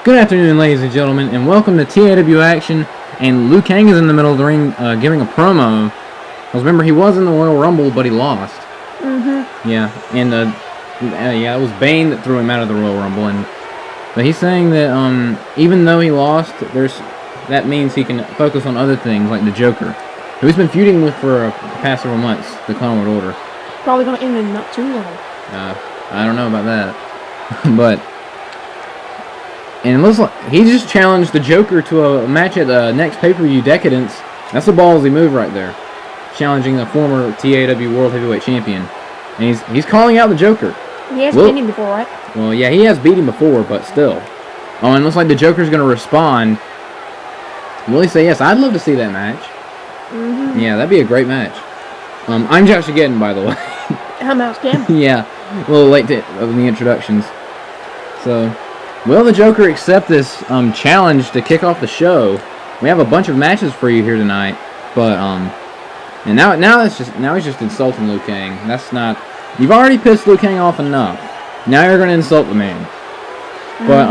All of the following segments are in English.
Good afternoon, ladies and gentlemen, and welcome to TAW Action. And Liu Kang is in the middle of the ring giving a promo. Because remember, he was in the Royal Rumble, but he lost. Yeah, and it was Bane that threw him out of the Royal Rumble. But he's saying that even though he lost, that means he can focus on other things like the Joker, who he's been feuding with for the past several months, the Clown World Order. Probably going to end in not too long. I don't know about that. But... And it looks like he just challenged the Joker to a match at the next pay-per-view, Decadence. That's a ballsy move right there. Challenging the former TAW World Heavyweight Champion. And he's calling out the Joker. He has beat him before, right? Well, yeah, he has beat him before, but still. Oh, and it looks like the Joker's going to respond. Will he say yes? I'd love to see that match. Yeah, that'd be a great match. I'm Josh again, by the way. I'm Alex Cammy. Yeah, a little late in the introductions. So... Will the Joker accept this challenge to kick off the show? We have a bunch of matches for you here tonight, but and now he's just insulting Liu Kang. That's not. You've already pissed Liu Kang off enough. Now you're gonna insult the man. But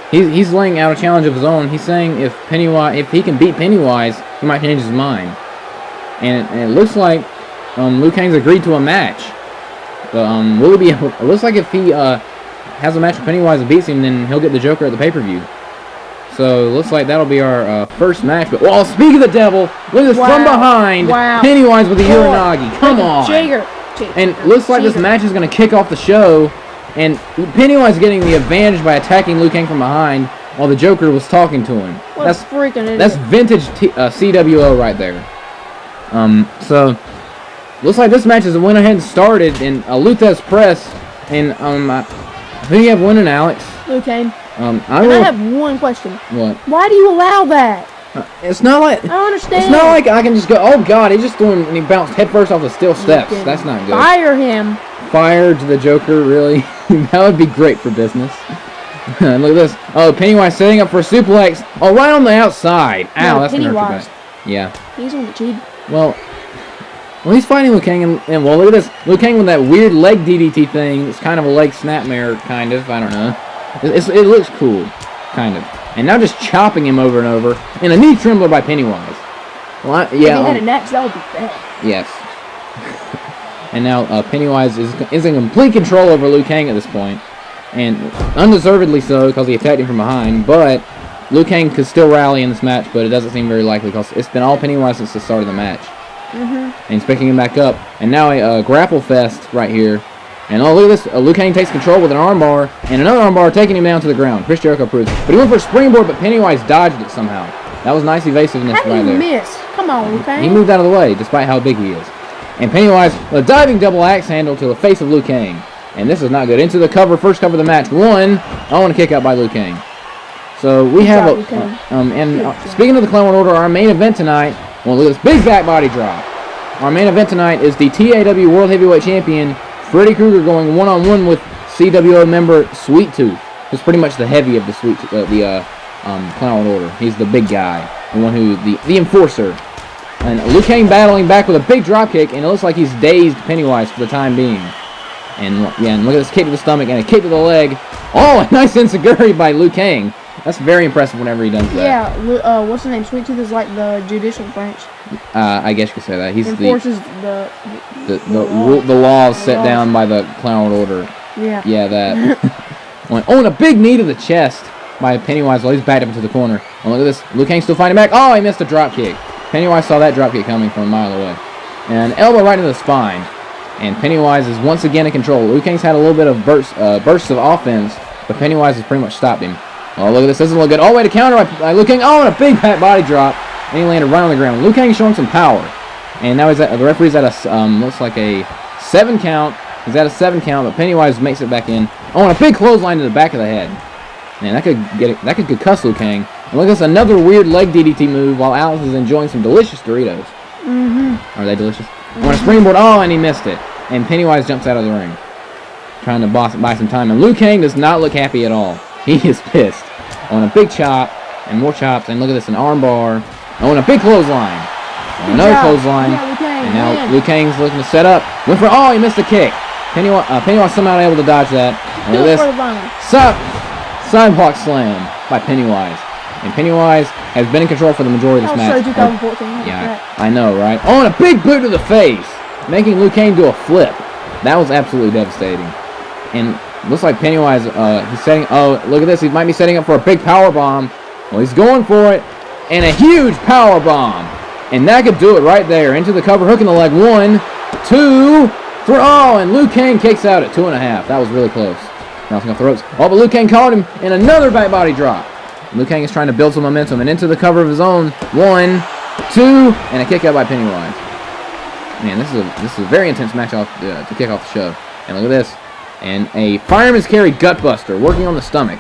he's laying out a challenge of his own. He's saying if he can beat Pennywise, he might change his mind. And it looks like Liu Kang's agreed to a match. But will he be? It looks like if he has a match with Pennywise and beats him, then he'll get the Joker at the pay-per-view. So, looks like that'll be our first match. But, well, speak of the devil, look at this from behind. Pennywise with the Uranagi. Come on. And looks like this match is going to kick off the show. And Pennywise getting the advantage by attacking Liu Kang from behind while the Joker was talking to him. That's vintage CWO right there. So, looks like this match has went ahead and started in Luthez Press. And, who do you have winning, Alex? Liu Kang. I have one question. What? Why do you allow that? It's not like... I don't understand. It's not like I can just go, oh, God, he's just doing... And he bounced headfirst off the steel steps. That's not good. Fire him. Fired the Joker, really? That would be great for business. Look at this. Oh, Pennywise setting up for a suplex. Oh, right on the outside. Ow, no, that's going to hurt your back. Yeah. He's on the cheat. Well, he's fighting Liu Kang, and well, look at this. Liu Kang with that weird leg DDT thing. It's kind of a leg snapmare, kind of. I don't know. It looks cool, kind of. And now just chopping him over and over. And a knee trembler by Pennywise. Well, If he had it next, that would be bad. Yes. And now Pennywise is in complete control over Liu Kang at this point. And undeservedly so, because he attacked him from behind. But Liu Kang could still rally in this match, but it doesn't seem very likely, because it's been all Pennywise since the start of the match. And he's picking him back up. And now a grapple fest right here. And oh, look at this. Liu Kang takes control with an armbar. And another armbar taking him down to the ground. Chris Jericho proves. But he went for a springboard, but Pennywise dodged it somehow. That was nice evasiveness right there. How did he miss? Come on, Liu Kang. He moved out of the way, despite how big he is. And Pennywise, a diving double axe handle to the face of Liu Kang. And this is not good. Into the cover, first cover of the match. One. I want to kick out by Liu Kang. So we have speaking of the Clown World Order, our main event tonight. Well, look at this big back body drop. Our main event tonight is the TAW World Heavyweight Champion, Freddy Krueger, going one-on-one with CWO member Sweet Tooth. Who's pretty much the heavy of the Clown World Order. He's the big guy, the one who the enforcer. And Liu Kang battling back with a big drop kick, and it looks like he's dazed Pennywise for the time being. And look at this kick to the stomach and a kick to the leg. Oh, a nice enziguri by Liu Kang. That's very impressive whenever he does that. Yeah, what's the name? Sweet Tooth is like the judicial branch. I guess you could say that. He's enforces the laws set down by the Clown World Order. Yeah. Yeah, that. Oh, and a big knee to the chest by Pennywise while he's backed up into the corner. Oh, look at this. Liu Kang still fighting back. Oh, he missed a drop kick. Pennywise saw that drop kick coming from a mile away. And an elbow right into the spine. And Pennywise is once again in control. Liu Kang's had a little bit of bursts of offense, but Pennywise has pretty much stopped him. Oh, look at this. Doesn't look good. All the way to counter by Liu Kang. Oh, and a big back body drop. And he landed right on the ground. Liu Kang showing some power. And now the referee's at a, looks like a 7 count. He's at a 7 count, but Pennywise makes it back in. Oh, and a big clothesline to the back of the head. Man, that could concuss Liu Kang. And look at this, another weird leg DDT move while Alex is enjoying some delicious Doritos. Are they delicious? On a springboard. Oh, and he missed it. And Pennywise jumps out of the ring, trying to buy some time. And Liu Kang does not look happy at all. He is pissed. On a big chop, and more chops, and look at this, an arm bar. Oh, and a big clothesline. Another clothesline. And now Liu Kang's looking to set up. Went for, oh, he missed a kick. Pennywise somehow able to dodge that. And look at this. Sidewalk slam by Pennywise. And Pennywise has been in control for the majority of this match. So 2014. Yeah, I know, right? Oh, and a big boot to the face, making Liu Kang do a flip. That was absolutely devastating. And looks like Pennywise, he's setting. Oh, look at this. He might be setting up for a big power bomb. Well, he's going for it, and a huge power bomb. And that could do it right there. Into the cover, hooking the leg. 1, 2, 3. Oh, and Liu Kang kicks out at 2.5. That was really close. Bouncing off the ropes. Oh, but Liu Kang caught him in another back body drop. Liu Kang is trying to build some momentum, and into the cover of his own. 1, 2, and a kick out by Pennywise. Man, this is a very intense match to kick off the show. And look at this. And a fireman's carry gutbuster working on the stomach.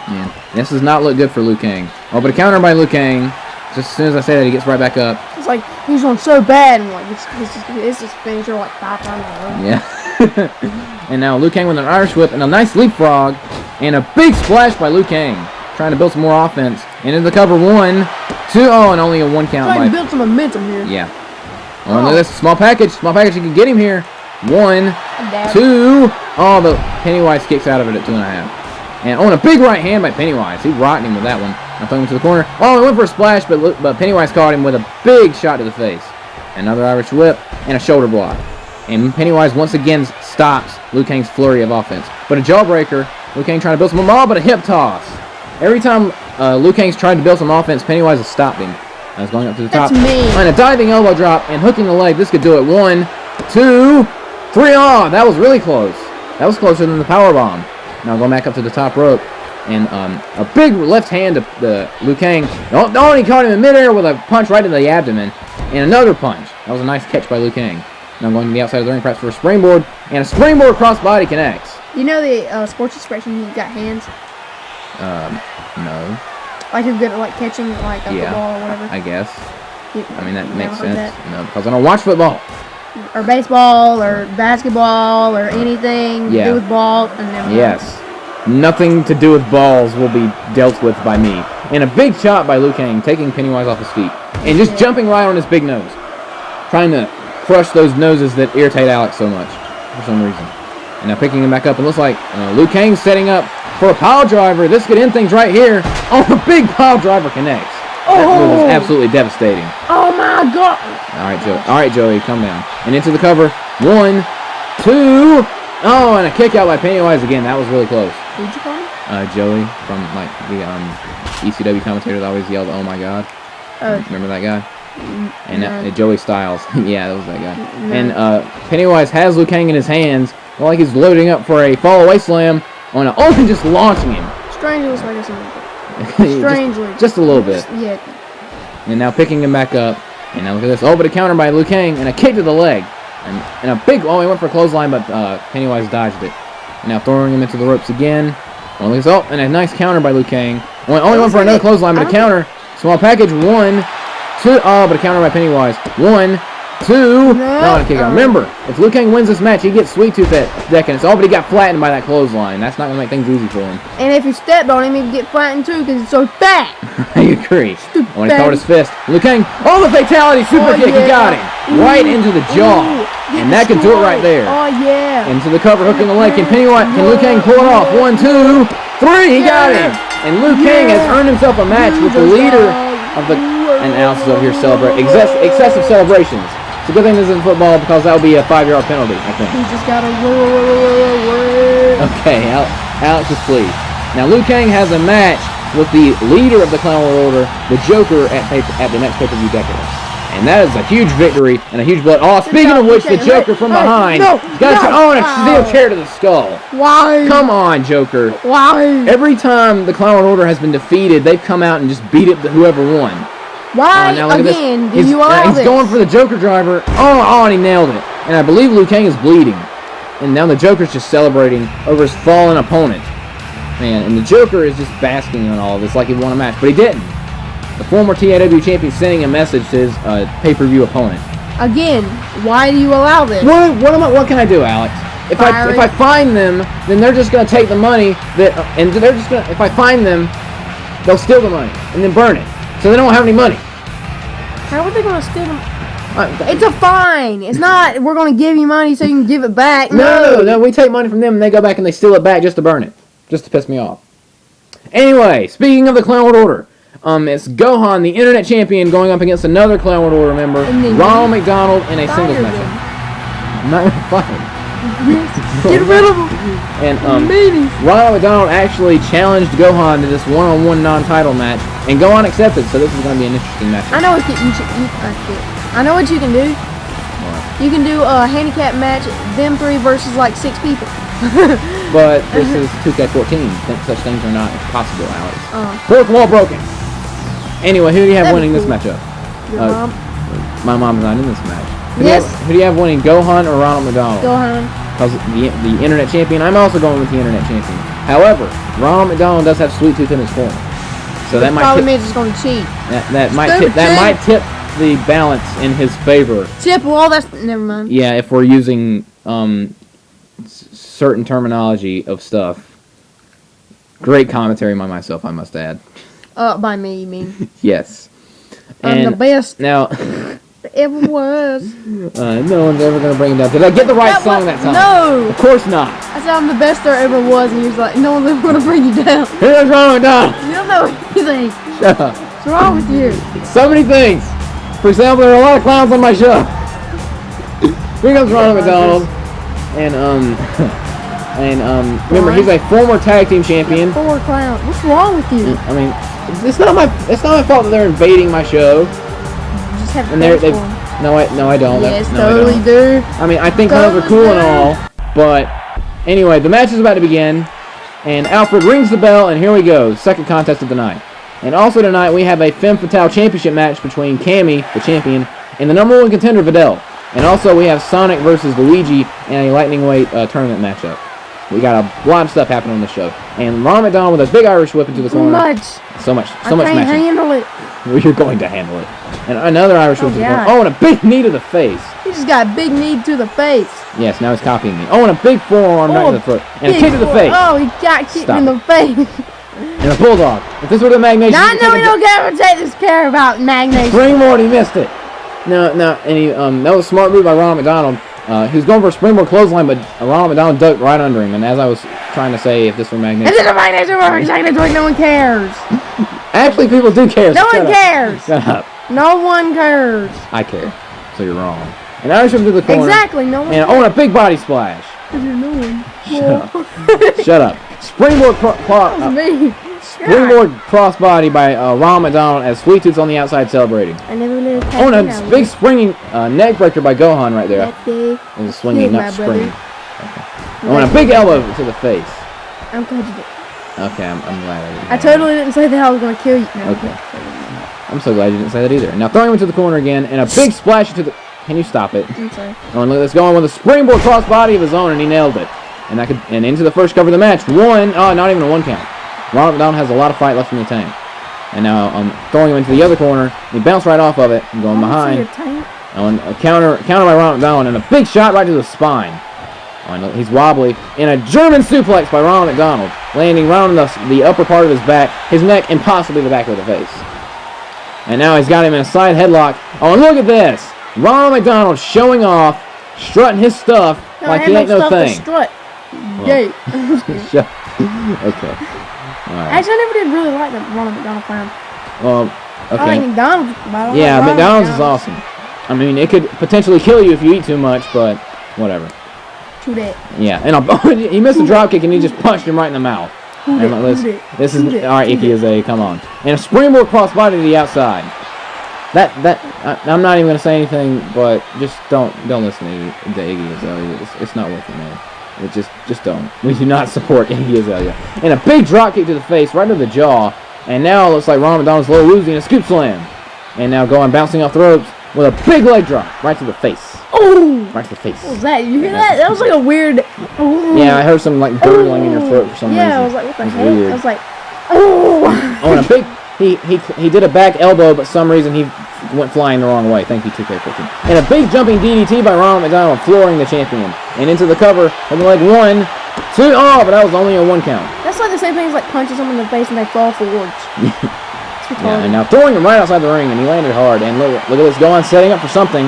Man, this does not look good for Liu Kang. Oh, but a counter by Liu Kang. Just as soon as I say that, he gets right back up. It's like he's going so bad, and like it's just finisher like 5 times in a row. Yeah. And now Liu Kang with an Irish whip and a nice leapfrog and a big splash by Liu Kang, trying to build some more offense. And into the cover. 1, 2. Oh, and only a 1 count. Trying to build some momentum here. Yeah. Oh, and look at this small package. Small package. You can get him here. 1, 2. Oh, but Pennywise kicks out of it at 2.5. And oh, and a big right hand by Pennywise. He rocked him with that one. Now throwing him to the corner. Oh, he went for a splash, but Pennywise caught him with a big shot to the face. Another Irish whip and a shoulder block. And Pennywise once again stops Liu Kang's flurry of offense. But a jawbreaker. Liu Kang trying to build some momentum, but a hip toss. Every time Liu Kang's tried to build some offense, Pennywise has stopped him. He's going up to the top. That's me. And a diving elbow drop and hooking the leg. This could do it. 1, 2, 3. Oh, that was really close. That was closer than the power bomb. Now going back up to the top rope. And a big left hand to Liu Kang. Oh, and he caught him in midair with a punch right in the abdomen. And another punch. That was a nice catch by Liu Kang. Now going to the outside of the ring, perhaps for a springboard. And a springboard crossbody connects. You know the sports expression, you got hands? No. Like you're good at like catching like a football or whatever? I guess. I mean, that makes sense. That? No, because I don't watch football. Or baseball, or basketball, or anything to do with balls. Yes. Nothing to do with balls will be dealt with by me. And a big shot by Liu Kang, taking Pennywise off his feet. And just jumping right on his big nose. Trying to crush those noses that irritate Alex so much, for some reason. And now picking him back up. It looks like Liu Kang's setting up for a pile driver. This could end things right here. Oh, a big pile driver connects. That move is absolutely devastating. Oh my God! All right, Joey, calm down. And into the cover. 1, 2. Oh, and a kick out by Pennywise again. That was really close. Who'd you call him? Joey from like the ECW commentator that always yelled, "Oh my God!" Remember that guy? And Joey Styles. Yeah, that was that guy. No. And Pennywise has Liu Kang in his hands, like he's loading up for a fall away slam on and just launching him. Strangely, looks like it's strangely. Just a little bit. Yeah. And now picking him back up. And now look at this. Oh, but a counter by Liu Kang and a kick to the leg. And a big, he went for a clothesline, but Pennywise dodged it. And now throwing him into the ropes again. Oh, and a nice counter by Liu Kang. Only went for another clothesline, but a counter. Small package. 1, 2. Oh, but a counter by Pennywise. 1, 2. No, and a kick out. Remember, if Liu Kang wins this match, he gets Sweet Tooth at Decadence. Oh, but he got flattened by that clothesline. That's not going to make things easy for him. And if you stepped on him, he'd get flattened too because he's so fat. I agree. When he caught his fist. Liu Kang, the fatality super kick. He got him. Right into the jaw. And that could do it right there. Oh, yeah. Into the cover, hooking the leg. Can Liu Kang pull it off? 1, 2, 3. He got him. And Liu Kang has earned himself a match with the leader of the... And Alice is over here celebrating. Excessive celebrations. It's a good thing this isn't football because that would be a 5-yard penalty, I think. He just got a word. Okay, Alex is pleased. Now, Liu Kang has a match with the leader of the Clown World Order, the Joker, at the next pay-per-view Decadence. And that is a huge victory and a huge blood. Oh, speaking of which, the Joker from behind and a steel chair to the skull. Why? Come on, Joker. Why? Every time the Clown World Order has been defeated, they've come out and just beat up whoever won. Why again do you allow this? He's going for the Joker driver. And he nailed it. And I believe Liu Kang is bleeding. And now the Joker's just celebrating over his fallen opponent. Man, and the Joker is just basking on all of this like he won a match, but he didn't. The former TAW champion sending a message to his pay-per-view opponent. Again, why do you allow this? What can I do, Alex? If I find them, then they're just going to take the money if I find them, they'll steal the money and then burn it. So they don't have any money. How are they going to steal them? It's a fine. It's not, we're going to give you money so you can give it back. No, we take money from them and they go back and they steal it back just to burn it. just to piss me off. Anyway, speaking of the Clown World Order, it's Gohan, the Internet Champion, going up against another Clown World Order member, Ronald McDonald, in a singles matchup. I'm not gonna fight him. Get rid of him. And Ronald McDonald actually challenged Gohan to this one-on-one non-title match, and Gohan accepted. So this is going to be an interesting match. I know what I know what you can do. What? You can do a handicap match, them 3 versus like 6 people. But this is 2K14. Such things are not possible, Alex. Fourth wall broken. Anyway, who do you have winning this matchup? Your mom. My mom's not in this match. Who do you have winning, Gohan or Ronald McDonald? Gohan. Because the Internet Champion, I'm also going with the Internet Champion. However, Ronald McDonald does have Sweet Tooth in his corner, so that might probably means it's going to cheat. That might tip the balance in his favor. Well, that's never mind. Yeah, if we're using certain terminology of stuff. Great commentary by myself, I must add. By me, you mean? Yes. I'm the best. Now. Ever was. No one's ever gonna bring him down. Did I get the right song that time? No! Of course not. I said I'm the best there ever was, and he was like, no one's ever gonna bring you down. Here's Ronald McDonald. You don't know anything. Shut up. What's wrong with you? So many things. For example, there are a lot of clowns on my show. Here comes Ronald McDonald. And remember, he's a former tag team champion. 4 clowns. What's wrong with you? I mean, it's not my fault that they're invading my show. And I don't. Yes, no, totally I don't. do. I mean, I think clowns are cool and all, but anyway, the match is about to begin, and Alfred rings the bell, and here we go, second contest of the night. And also tonight, we have a Femme Fatale championship match between Cammy, the champion, and the number 1 contender, Videl. And also, we have Sonic versus Luigi in a lightning weight tournament matchup. We got a lot of stuff happening on the show. And Ronald McDonald with a big Irish whip into the corner. So much I can't matching. handle it. Well, you're going to handle it. And another Irish whip to the corner. Oh, and a big knee to the face. He just got a big knee to the face. Yes, now he's copying me. Oh, and a big forearm right to the foot. And a kick to the face. Oh, he got kicked in the face. And a bulldog. If this were the Magnation... Now I know we don't ever take this care about Magnation. Springboard, he missed it. No, and he, that was a smart move by Ronald McDonald. He was going for a springboard clothesline, but Ronald McDonald ducked right under him. And as I was trying to say, if this were Magnation... Is it a Magnation or Magnation? No one cares. Actually, people do care. No one cares. Shut up. No one cares. I care. So you're wrong. And Irish whip to the corner. Exactly, no one cares. And a big body splash. Shut up. Springboard springboard crossbody by Ronald McDonald as Sweet Tooth's on the outside celebrating. I never knew that. Oh, and a big springing neck breaker by Gohan right there. It was a swinging, not springing. Okay. Oh, and a big elbow to the face. I'm glad you did. Okay, I'm glad I didn't. I totally didn't say that I was going to kill you. No, okay. I'm so glad you didn't say that either. Now throwing him to the corner again, and a big splash into the... Can you stop it? I'm sorry. Oh, and let's go on with a springboard crossbody of his own, and he nailed it. And into the first cover of the match. Not even a 1 count. Ronald McDonald has a lot of fight left in the tank. And now I'm throwing him into the other corner. He bounced right off of it and going behind. Oh, and a counter by Ronald McDonald, and a big shot right to the spine. Oh, and he's wobbly. And a German suplex by Ronald McDonald, landing right on the upper part of his back, his neck, and possibly the back of the face. And now he's got him in a side headlock. Oh, and look at this. Ronald McDonald showing off, strutting his stuff like he ain't no thing. Strut. Yay. Okay. Right. Actually, I never did really like the Ronald McDonald fan. Well, okay. I like McDonald's, but I don't yeah, like McDonald's is awesome. I mean, it could potentially kill you if you eat too much, but whatever. True that. Yeah, and he missed a drop kick and he just punched him right in the mouth. This is all right, Icky Azalea, come on. And a springboard crossbody to the outside. I'm not even gonna say anything, but just don't listen to Iggy Azalea. It's not worth it, man. It just don't. We do not support Iggy Azalea. And a big drop kick to the face, right to the jaw. And now it looks like Ronald McDonald's a little woozy and a scoop slam. And now going bouncing off the ropes with a big leg drop right to the face. Oh! Right to the face. What was that? You hear that? That was like a weird. Oh. Yeah, I heard some like gurgling in your throat for some reason. Yeah, I was like, what the heck? Weird. I was like, oh! Oh, and a big. He did a back elbow, but for some reason he went flying the wrong way. Thank you, 2K14. And a big jumping DDT by Ronald McDonald, flooring the champion. And into the cover, and like 1, 2, oh, but that was only a 1 count. That's like the same thing as like punching someone in the face and they fall forwards. Yeah, and now throwing him right outside the ring, and he landed hard. And look at this, Gohan setting up for something.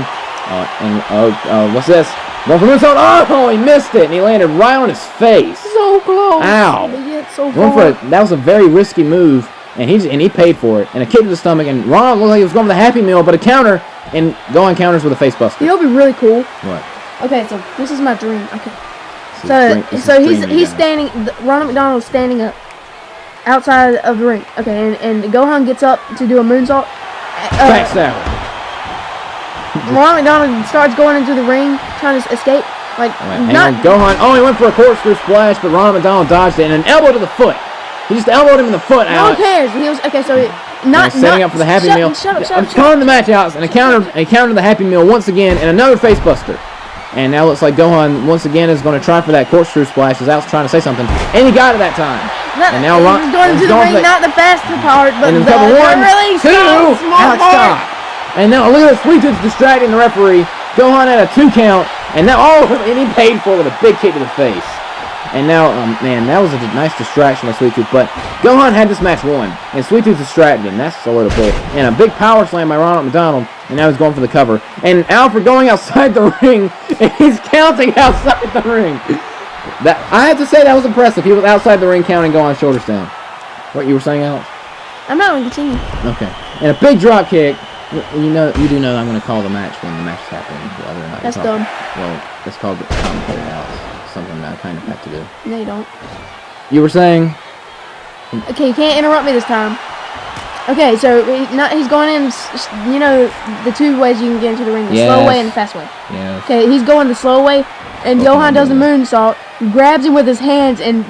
What's this? Going for moonsault. Oh, he missed it, and he landed right on his face. So close. Ow. But yet so far. That was a very risky move, and he paid for it. And a kick to the stomach, and Ronald looked like he was going for the Happy Meal, but a counter, and Gohan counters with a face buster. It'll be really cool. What? Okay, so this is my dream. Okay. So he's standing. Ronald McDonald is standing up outside of the ring. Okay, and Gohan gets up to do a moonsault. Backstab. Ronald McDonald starts going into the ring, trying to escape. Like Gohan. Oh, he went for a corkscrew splash, but Ronald McDonald dodged it, and an elbow to the foot. He just elbowed him in the foot. No one cares. He was okay. So setting up for the Happy Meal. I'm calling the match out, and a counter to the Happy Meal once again, and another face buster. And now it looks like Gohan once again is going to try for that corkscrew splash. As Al's trying to say something, and he got it that time. And now he's going to the ring, not the faster part, but the really two. Small part. And now look at this, Sweet Tooth distracting the referee. Gohan had a 2 count, and now and he paid for it with a big kick to the face. And now, man, that was a nice distraction by Sweet Tooth. But Gohan had this match won, and Sweet Tooth distracted him. That's a load of bull. And a big power slam by Ronald McDonald, and now he's going for the cover. And Alfred going outside the ring, and he's counting outside the ring. I have to say that was impressive. He was outside the ring counting Gohan's shoulders down. What you were saying, Alex? I'm not going to continue. Okay. And a big drop kick. You do know I'm going to call the match when the match is happening. Whether or not that's dumb. Well, that's called commentator, Alex. Something that I kind of have to do. No, you don't. You were saying? Okay, you can't interrupt me this time. Okay, so he's going in, you know, the 2 ways you can get into the ring, the slow way and the fast way. Yeah. Okay, he's going the slow way, and Gohan does the moonsault, grabs him with his hands, and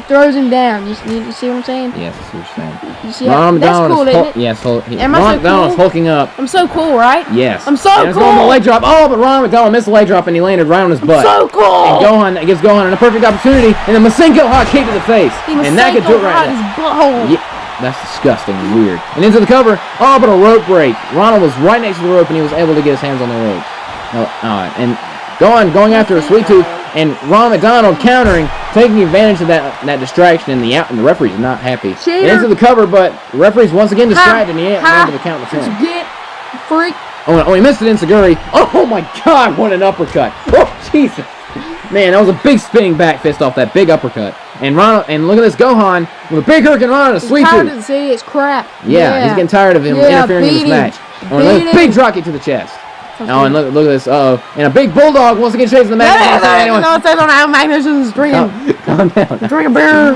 throws him down. You see what I'm saying? Yes, I see what you're saying. You see that's cool, isn't it? Yes, Ronald McDonald's hulking up. I'm so cool, right? Yes. I'm so cool. Going for a leg drop. Oh, but Ronald McDonald missed the leg drop, and he landed right on his butt. So cool. And gives Gohan a perfect opportunity, and a Masenko hot kick to the face. And that could do it right now. Yeah. That's disgusting and weird. And into the cover. Oh, but a rope break. Ronald was right next to the rope, and he was able to get his hands on the rope. And Gohan going after a Sweet Tooth, and Ronald McDonald countering, taking advantage of that distraction, and the referee's not happy. And into the cover, but the referee's once again distracted, and he ain't able to count the 10. Get freak. Oh, he missed it in Saguri. Oh my God, what an uppercut. Oh, Jesus. Man, that was a big spinning back fist off that big uppercut. And look at this Gohan with a big Hurricane Run and a Sweet Tooth. He's tired of it's crap. Yeah, he's getting tired of him interfering in this match. Big drop kick to the chest. Oh, and look at this. And a big bulldog once again chasing the match. No, it says on how Magnus's drinking. Calm down. Drink a beer.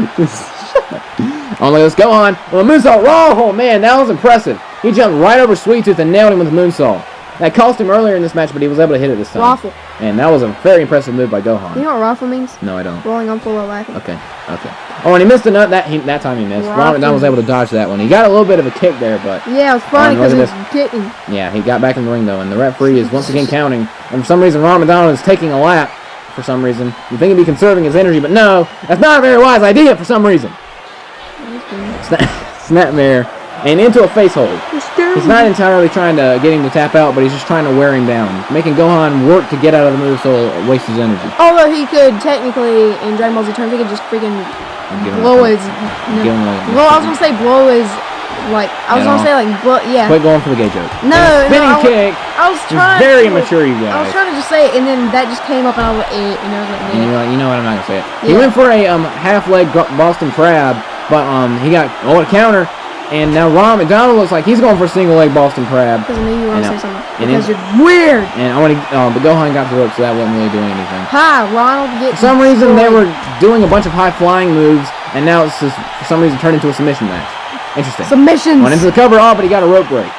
Oh, look at this Gohan with a moonsault. Oh, man, that was impressive. He jumped right over Sweet Tooth and nailed him with a moonsault. That cost him earlier in this match, but he was able to hit it this time. Raffle. And that was a very impressive move by Gohan. You know what raffle means? No, I don't. Rolling on full of laughing. Okay. Oh, and he missed a nut. That time he missed. Ronald McDonald was able to dodge that one. He got a little bit of a kick there, but... Yeah, it was funny because he was kicking. Yeah, he got back in the ring, though, and the referee is once again counting. And for some reason, Ronald McDonald is taking a lap for some reason. You think he'd be conserving his energy, but no. That's not a very wise idea for some reason. Snapmare. And into a face hold. He's not entirely trying to get him to tap out, but he's just trying to wear him down. Making Gohan work to get out of the move so he'll waste his energy. Although he could technically, in Dragon Ball Z terms, he could just freaking blow his... Well, I was going to say blow his... Like, I was going to say like, blow, yeah. Quit going for the gay joke. No, spinning kick. I was trying very immature, you guys. I was trying to just say it, and then that just came up, and I was like, you know, you know what, I'm not going to say it. Yeah. He went for a half-leg Boston Crab, but he got a counter. And now Ronald McDonald looks like he's going for a single-leg Boston Crab. Because I knew you want to say something. Because you're weird. And but Gohan got the rope, so that wasn't really doing anything. Hi, Ronald. For some reason, they were doing a bunch of high-flying moves, and now it's just, for some reason, turned into a submission match. Interesting. Submissions. Went into the cover, but he got a rope break.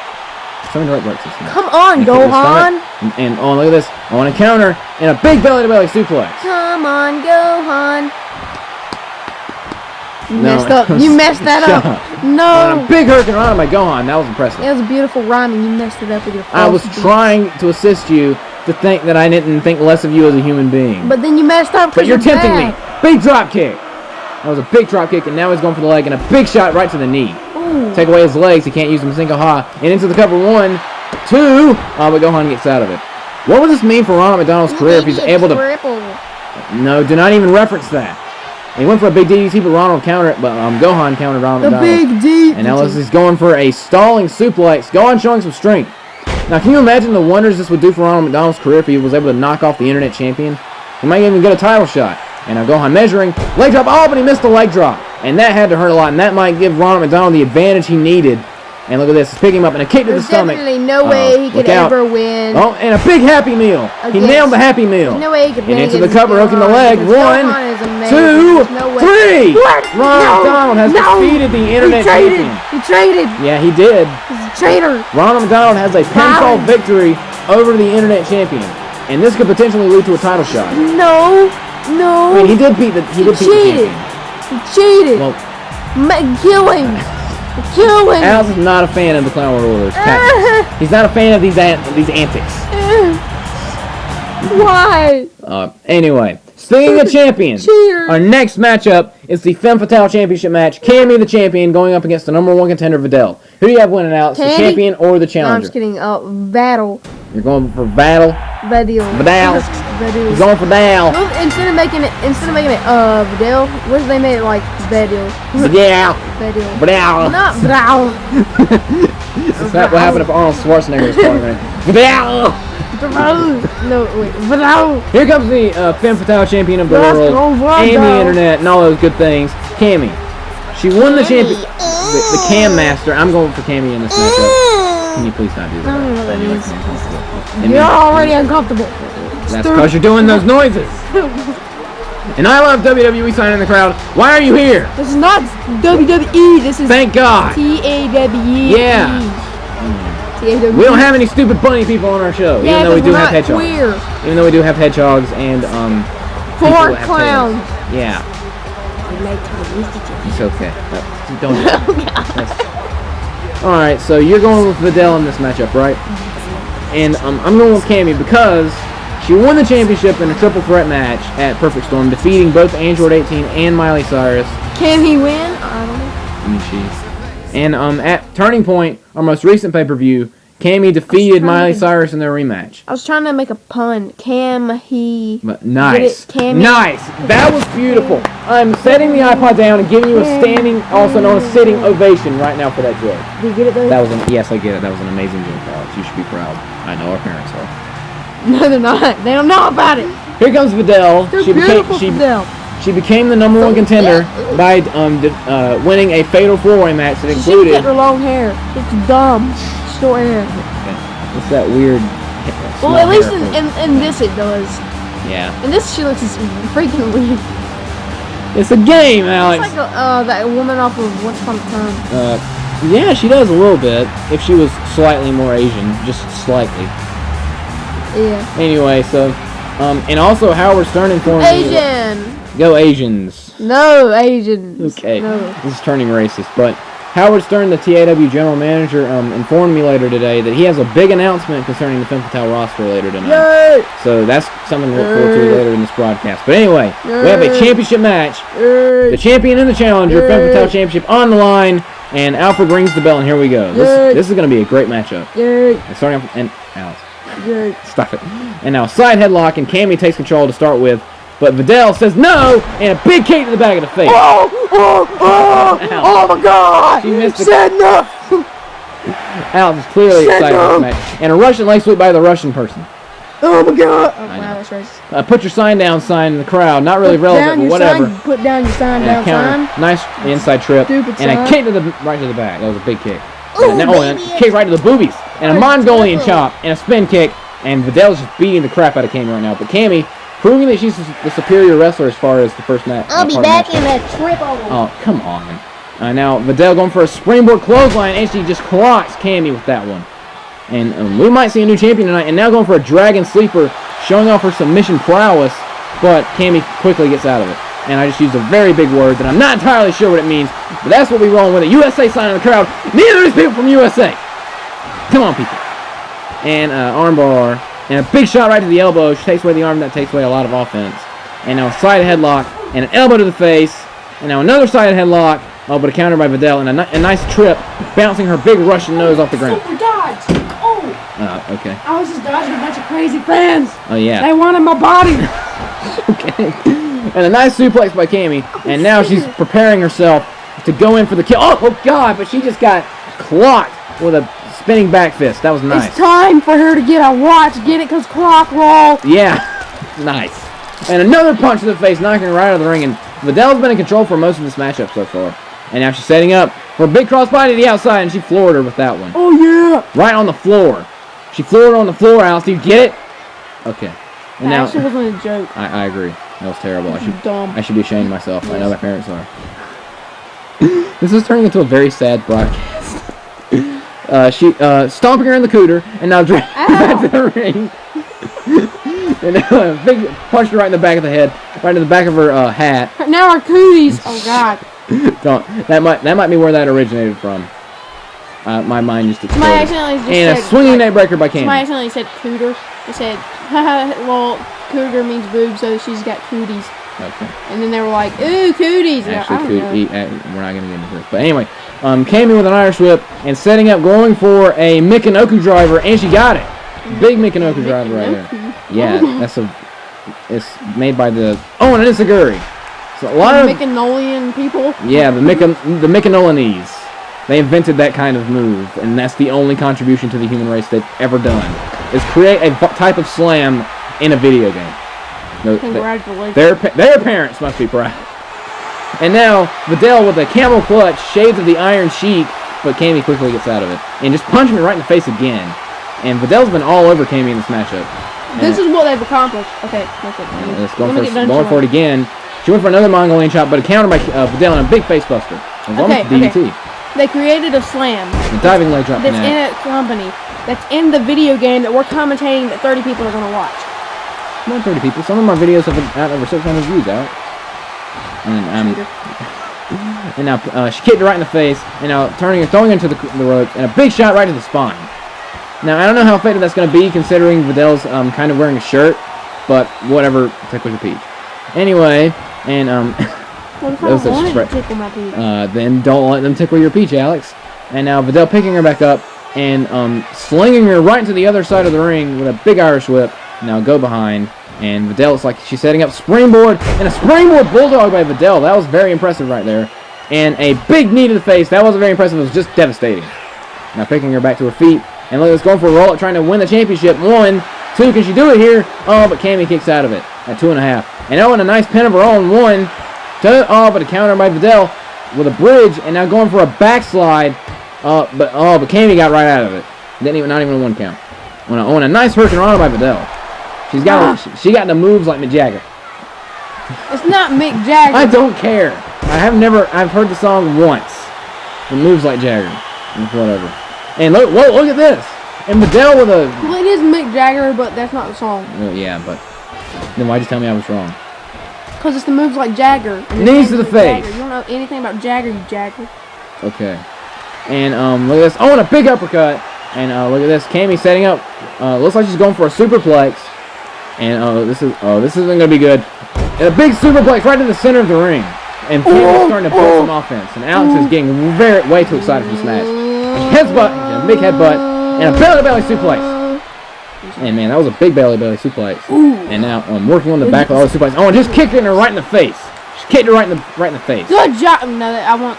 So many rope breaks. Come on, Gohan. And look at this. I want to counter, and a big belly-to-belly suplex. Come on, Gohan. You messed up. You messed that up. No. A big Hurricane Run by Gohan. That was impressive. It was a beautiful rhyme, and you messed it up with your I was trying to assist you to think that I didn't think less of you as a human being. But then you messed up. But you're tempting me. Big drop kick. That was a big drop kick, and now he's going for the leg, and a big shot right to the knee. Ooh. Take away his legs. He can't use them a single ha. And into the cover 1, 2. But Gohan gets out of it. What would this mean for Ronald McDonald's career if he's able to... No, do not even reference that. He went for a big DDT, but Ronald countered it. But Gohan countered Ronald McDonald. The big DDT. And now he's going for a stalling suplex. Gohan showing some strength. Now, can you imagine the wonders this would do for Ronald McDonald's career if he was able to knock off the internet champion? He might even get a title shot. And now Gohan measuring. Leg drop. Oh, but he missed the leg drop. And that had to hurt a lot. And that might give Ronald McDonald the advantage he needed. And look at this. He's picking him up and a kick to the stomach. There's definitely no way he could ever win. Oh, and a big Happy Meal. He nailed the Happy Meal. There's no way he could win. And into the cover, hooking the leg. 1, 2, 3. Ronald McDonald has defeated the internet champion. He traded. Yeah, he did. He's a traitor. Ronald McDonald has a pinfall victory over the internet champion. And this could potentially lead to a title shot. No. I mean, he did beat the champion. He cheated. Well, kill him. Kill him. Alex is not a fan of the Clown World Orders. He's not a fan of these antics. Why? Anyway, speaking of champions, our next matchup is the Femme Fatale Championship match. Cammy, the champion, going up against the #1 contender, Videl. Who do you have winning, Alex? The champion or the challenger? No, I'm just kidding. Battle. You're going for battle? Videl. He's going for Videl. Well, instead of making it, Videl, what if they made it like Videl? Videl. Not Videl. Is that what happened if Arnold Schwarzenegger was calling her? Videl. No, wait. Videl. Here comes the Femme Fatale champion of the world, and the internet, and all those good things. Cammy. She won the champion. The Cam Master. I'm going for Cammy in this matchup. Can you please not do that? I don't know what that means. You're already uncomfortable. That's because you're doing those noises. And I love WWE sign in the crowd. Why are you here? This is not WWE. This is Thank God. TAW. Yeah. TAW. We don't have any stupid bunny people on our show, even though we do have hedgehogs. Queer. Even though we do have hedgehogs and 4 clowns. Yeah. It's okay. Don't do that. Alright, so you're going with Videl in this matchup, right? And I'm going with Cammy because she won the championship in a triple threat match at Perfect Storm, defeating both Android 18 and Miley Cyrus. Can he win? I don't know. And at Turning Point, our most recent pay-per-view, Cammy defeated Miley Cyrus in their rematch. I was trying to make a pun. Nice. Nice. That was beautiful. I'm setting the iPod down and giving you a standing, also known as sitting ovation right now for that joke. Did you get it though? Yes, I get it. That was an amazing joke, Alex. You should be proud. I know our parents are. No, they're not. They don't know about it. Here comes Videl. She became the #1 contender by winning a fatal 4-way match that included. She cut her long hair. It's dumb. Short hair. It's that weird. Well, at least in this it does. Yeah. In this she looks freaking weird. It's a game, Alex. It's like that woman off of Once Upon a Time. Yeah, she does a little bit. If she was slightly more Asian, just slightly. Yeah. Anyway, so, and also Howard Stern informed me. Asian. Go Asians. No Asians. Okay. No. This is turning racist, but Howard Stern, the TAW general manager, informed me later today that he has a big announcement concerning the Femme Fatale roster later tonight. Yay! So that's something to look forward to later in this broadcast. But anyway, we have a championship match. The champion and the challenger, Femme Fatale championship on the line, and Alfred rings the bell, and here we go. This is going to be a great matchup. And starting off, and Alex, stop it. And now side headlock, and Cammy takes control to start with. But Videl says no, and a big kick to the back of the face. Oh my God! She missed the said no. Alex is clearly excited about this match. And a Russian leg sweep by the Russian person. Oh my God! Oh, wow, that's racist. Put your sign down sign in the crowd. Not really relevant, but whatever. Put down your sign down sign. Nice inside trip. Stupid and a kick to the right to the back. That was a big kick. And a kick right to the boobies. And a Mongolian chop and a spin kick. And Videl's just beating the crap out of Cammy right now. But Cammy, proving that she's the superior wrestler as far as the first match. I'll be back in that triple. Oh, come on. Now, Videl going for a springboard clothesline, and she just clocks Cammy with that one. And we might see a new champion tonight. And now going for a dragon sleeper, showing off her submission prowess. But Cammy quickly gets out of it. And I just used a very big word that I'm not entirely sure what it means. But that's what we're rolling with. A USA sign in the crowd. Neither of these people from USA. Come on, people. And armbar. And a big shot right to the elbow. She takes away the arm. That takes away a lot of offense. And now a side headlock. And an elbow to the face. And now another side headlock. Oh, but a counter by Videl. And a nice trip. Bouncing her big Russian nose off the ground. Super dodge. Oh. Okay. I was just dodging a bunch of crazy fans. Oh, yeah. They wanted my body. Okay. And a nice suplex by Cammy. And now she's preparing herself to go in for the kill. Oh, God. But she just got clocked with a spinning back fist. That was nice. It's time for her to get a watch. Get it, because clock roll. Yeah. Nice. And another punch to the face, knocking her right out of the ring. And Videl's been in control for most of this matchup so far. And now she's setting up for a big crossbody to the outside, and she floored her with that one. Oh, yeah. Right on the floor. She floored her on the floor, Alex. Do you get it? Okay. And That now, actually wasn't a joke. I agree. That was terrible. Dumb. I should be ashamed of myself. I know my parents are. This is turning into a very sad broadcast. She stomping her in the cooter, and now dragging back to the ring. And big punched her right in the back of the head, right in the back of her hat. Now our cooties. Oh God. That might be where that originated from. My mind just exploded. Somebody accidentally just and said, a swinging neck breaker by Cammy. Somebody accidentally said cooter. They said, well, cougar means boob, so she's got cooties. Okay. And then they were like, ooh, cooties. Actually, we're not going to get into this. But anyway, Cammy with an Irish whip and setting up, going for a Michinoku driver, and she got it. Big Michinoku driver right there. Yeah, it's made by the and it's a Guri. So a lot of Michinolian people. Yeah, the Michinolanese. They invented that kind of move, and that's the only contribution to the human race they've ever done, is create a type of slam in a video game. Congratulations. Their parents must be proud. And now, Videl with a camel clutch, shades of the Iron Sheik, but Cammy quickly gets out of it. And just punching her right in the face again. And Videl's been all over Cammy in this matchup. This is what they've accomplished. Okay, let's go for it again. She went for another Mongolian chop, but a counter by Videl and a big face buster. It was almost a DDT. They created a slam. The diving leg drop. That's in a company. That's in the video game that we're commentating that 30 people are going to watch. Not 30 people. Some of my videos have been out over 600 views out. And now she kicked her right in the face, and now throwing her into the ropes, and a big shot right to the spine. Now I don't know how effective that's going to be, considering Videl's kind of wearing a shirt, but whatever, tickle your peach. Anyway, and then don't let them tickle your peach, Alex. And now Videl picking her back up and slinging her right into the other side of the ring with a big Irish whip. Now go behind, and Videl looks like she's setting up springboard, and a springboard bulldog by Videl. That was very impressive right there. And a big knee to the face. That wasn't very impressive. It was just devastating. Now picking her back to her feet, and look, it's going for a roll-up, trying to win the championship. 1, 2, can she do it here? Oh, but Cammy kicks out of it at 2.5. And and a nice pin of her own. 1, 2, but a counter by Videl with a bridge, and now going for a backslide. But Cammy got right out of it. Not even a 1 count. On a nice hurricane run by Videl. She got the moves like Mick Jagger. It's not Mick Jagger. I don't care. I've heard the song once. The moves like Jagger. Whatever. And look at this. And Videl with a... Well, it is Mick Jagger, but that's not the song. Well, yeah, but... Then why'd you tell me I was wrong? Because it's the moves like Jagger. Knees to the face. Jagger. You don't know anything about Jagger, you Jagger. Okay. And look at this. Oh, and a big uppercut. And look at this. Cammy setting up. Looks like she's going for a superplex. And this isn't gonna be good. And a big superplex right in the center of the ring. And Cammy's starting to pull some offense. And Alex is getting way too excited for this match. Headbutt, a big headbutt, and a belly suplex. And man, that was a big belly suplex. And now I'm working on the back of all the suplex. Oh, and just kicking her right in the face. Just kicked her right in the face. Good job. No, I want.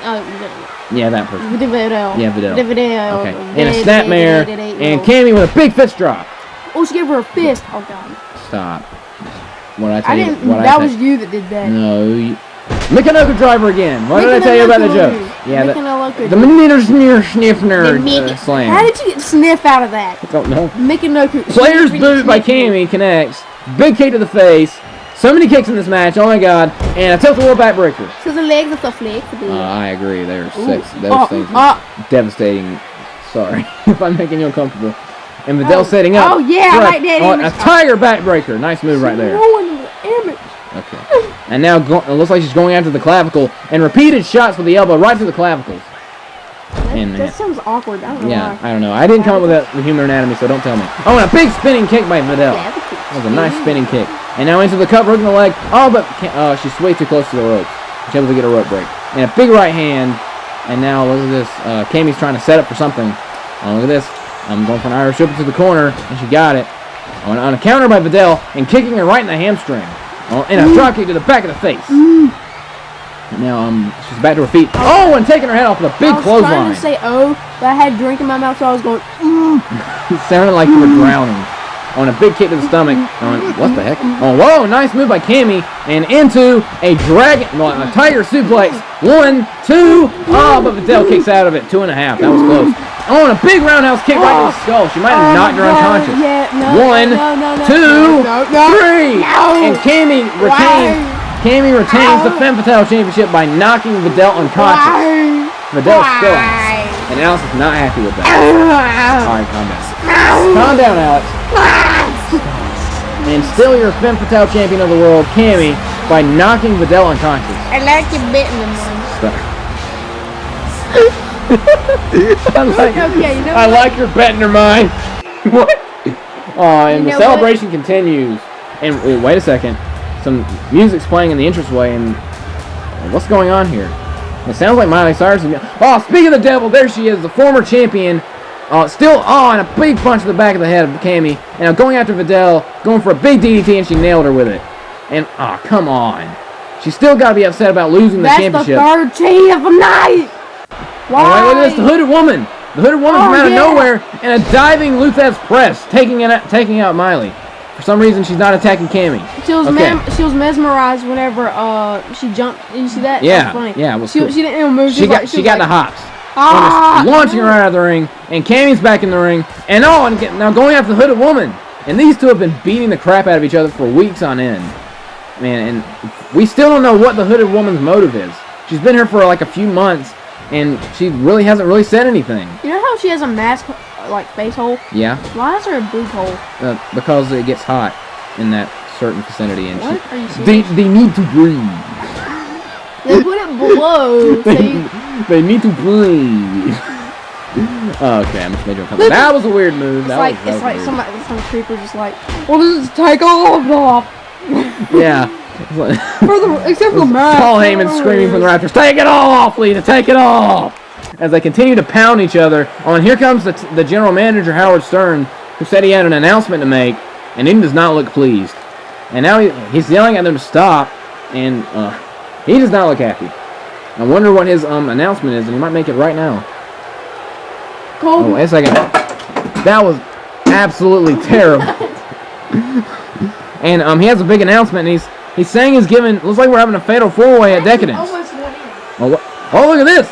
Yeah, that person. Videl. Yeah, Videl. Okay. And a snapmare, and Cammy with a big fist drop. Oh, she gave her a fist. Oh God. Stop. What I tell you? That was you that did that. No. Michinoku driver again. What did I tell you about the joke? Yeah, the Minor Sniffner slam. How did you get sniff out of that? I don't know. Michinoku. Player's boot by Cammy connects. Big kick to the face. So many kicks in this match. Oh my God. And a tilt-a-whirl backbreaker. So the legs are so flexible. I agree. Those things are devastating. Sorry if I'm making you uncomfortable. And Videl setting up. Oh yeah, I like that image. A tiger backbreaker. Nice move right there. Okay. And now it looks like she's going after the clavicle, and repeated shots with the elbow right to the clavicles. That sounds awkward. I don't know why. I don't know. I didn't come up with that with human anatomy, so don't tell me. Oh, and a big spinning kick by Videl. That was a nice spinning kick. And now into the cup, hooking the leg. Oh, but she's way too close to the ropes. She's able to get a rope break. And a big right hand. And now look at this. Cammy's trying to set up for something. Oh, look at this. I'm going for an Irish whip to the corner, and she got it. On a counter by Videl, and kicking her right in the hamstring. Oh, and a drop kick to the back of the face. Now, she's back to her feet. Oh, and taking her head off with a big clothesline. I was trying to say oh, but I had a drink in my mouth, so I was going, It sounded like you were drowning. On a big kick to the stomach. What the heck? Oh, whoa, nice move by Cammy. And into a a tiger suplex. 1, 2. Oh, but Videl kicks out of it. 2.5. That was close. Oh, and a big roundhouse kick right to the skull. She might have knocked her unconscious. Yeah, 1, 2, 3. And Cammy retains the Femme Fatale Championship by knocking Videl unconscious. Videl still has. And Alex is not happy with that. Alright, calm down. Calm down, Alex. And still your Femme Fatale champion of the world, Cammy, by knocking Videl unconscious. I like your bit in the mind. I like your bet in her mind. What? And the celebration continues. And wait a second. Some music's playing in the entranceway, and what's going on here? It sounds like Miley Cyrus is... Oh, speaking of the devil, there she is, the former champion. And a big punch to the back of the head of Cammy. And now going after Videl, going for a big DDT, and she nailed her with it. And, come on. She's still got to be upset about losing the championship. That's the third cheat of the night! Why? All right, look at this, the Hooded Woman. The Hooded Woman from out of nowhere, and a diving Luthez press, taking out Miley. For some reason, she's not attacking Cammy. She was mesmerized whenever she jumped. Did you see that? Yeah, that was funny. yeah, it was cool. She didn't even move. She got the hops. Launching her out of the ring, and Cammy's back in the ring, and now going after the Hooded Woman. And these two have been beating the crap out of each other for weeks on end. Man, and we still don't know what the Hooded Woman's motive is. She's been here for like a few months, and she really hasn't said anything. You know how she has a mask, like, face hole? Yeah. Why is there a boob hole? Because it gets hot in that certain vicinity. And what? Are you serious? They need to breathe. They put it below. They need to breathe. Okay, I'm just making a couple. That was a weird move. It's like some creeper just like, well, this is take all off. Yeah. Except for the mask. Paul Heyman screaming from the rafters, "Take it all off, Lita! Take it off!" As they continue to pound each other. And here comes the general manager, Howard Stern, who said he had an announcement to make, and he does not look pleased. And now he's yelling at them to stop, and he does not look happy. I wonder what his announcement is, and he might make it right now. Cold. Oh, wait a second. That was absolutely terrible. And he has a big announcement, and he's saying he's giving. Looks like we're having a fatal 4-way at Decadence. Oh, look at this!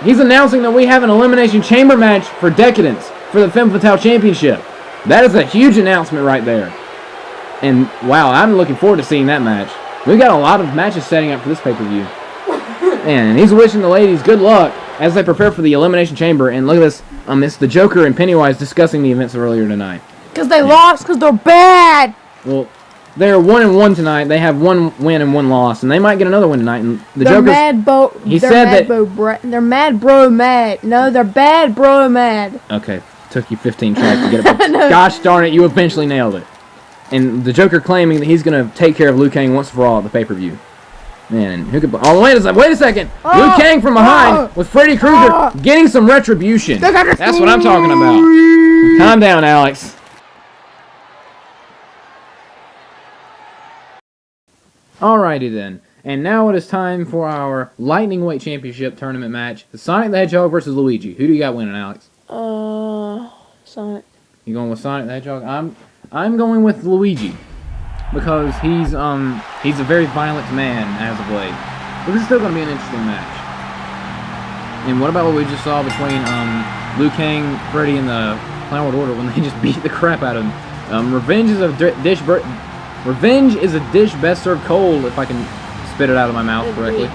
He's announcing that we have an Elimination Chamber match for Decadence for the Femme Fatale Championship. That is a huge announcement right there. And wow, I'm looking forward to seeing that match. We've got a lot of matches setting up for this pay-per-view. And he's wishing the ladies good luck as they prepare for the Elimination Chamber. And look at this. It's the Joker and Pennywise discussing the events of earlier tonight. Because they lost, because they're bad. Well, they're 1-1 tonight. They have 1 win and 1 loss, and they might get another win tonight. And they're Joker's, mad, they're mad, bro, mad. No, they're bad, bro, mad. Okay, took you 15 tries to get it. No. Gosh darn it, you eventually nailed it. And the Joker claiming that he's going to take care of Liu Kang once for all at the pay-per-view. Man, who could? Oh, wait a second! Liu Kang from behind with Freddy Krueger getting some retribution. That's what I'm talking about. Calm down, Alex. Alrighty then, and now it is time for our Lightning Weight Championship tournament match: the Sonic the Hedgehog versus Luigi. Who do you got winning, Alex? Sonic. You going with Sonic the Hedgehog? I'm going with Luigi. Because he's a very violent man as of late. But this is still going to be an interesting match. And what about what we just saw between Liu Kang, Freddy, and the Clown World Order when they just beat the crap out of him? Revenge is a dish best served cold, if I can spit it out of my mouth correctly.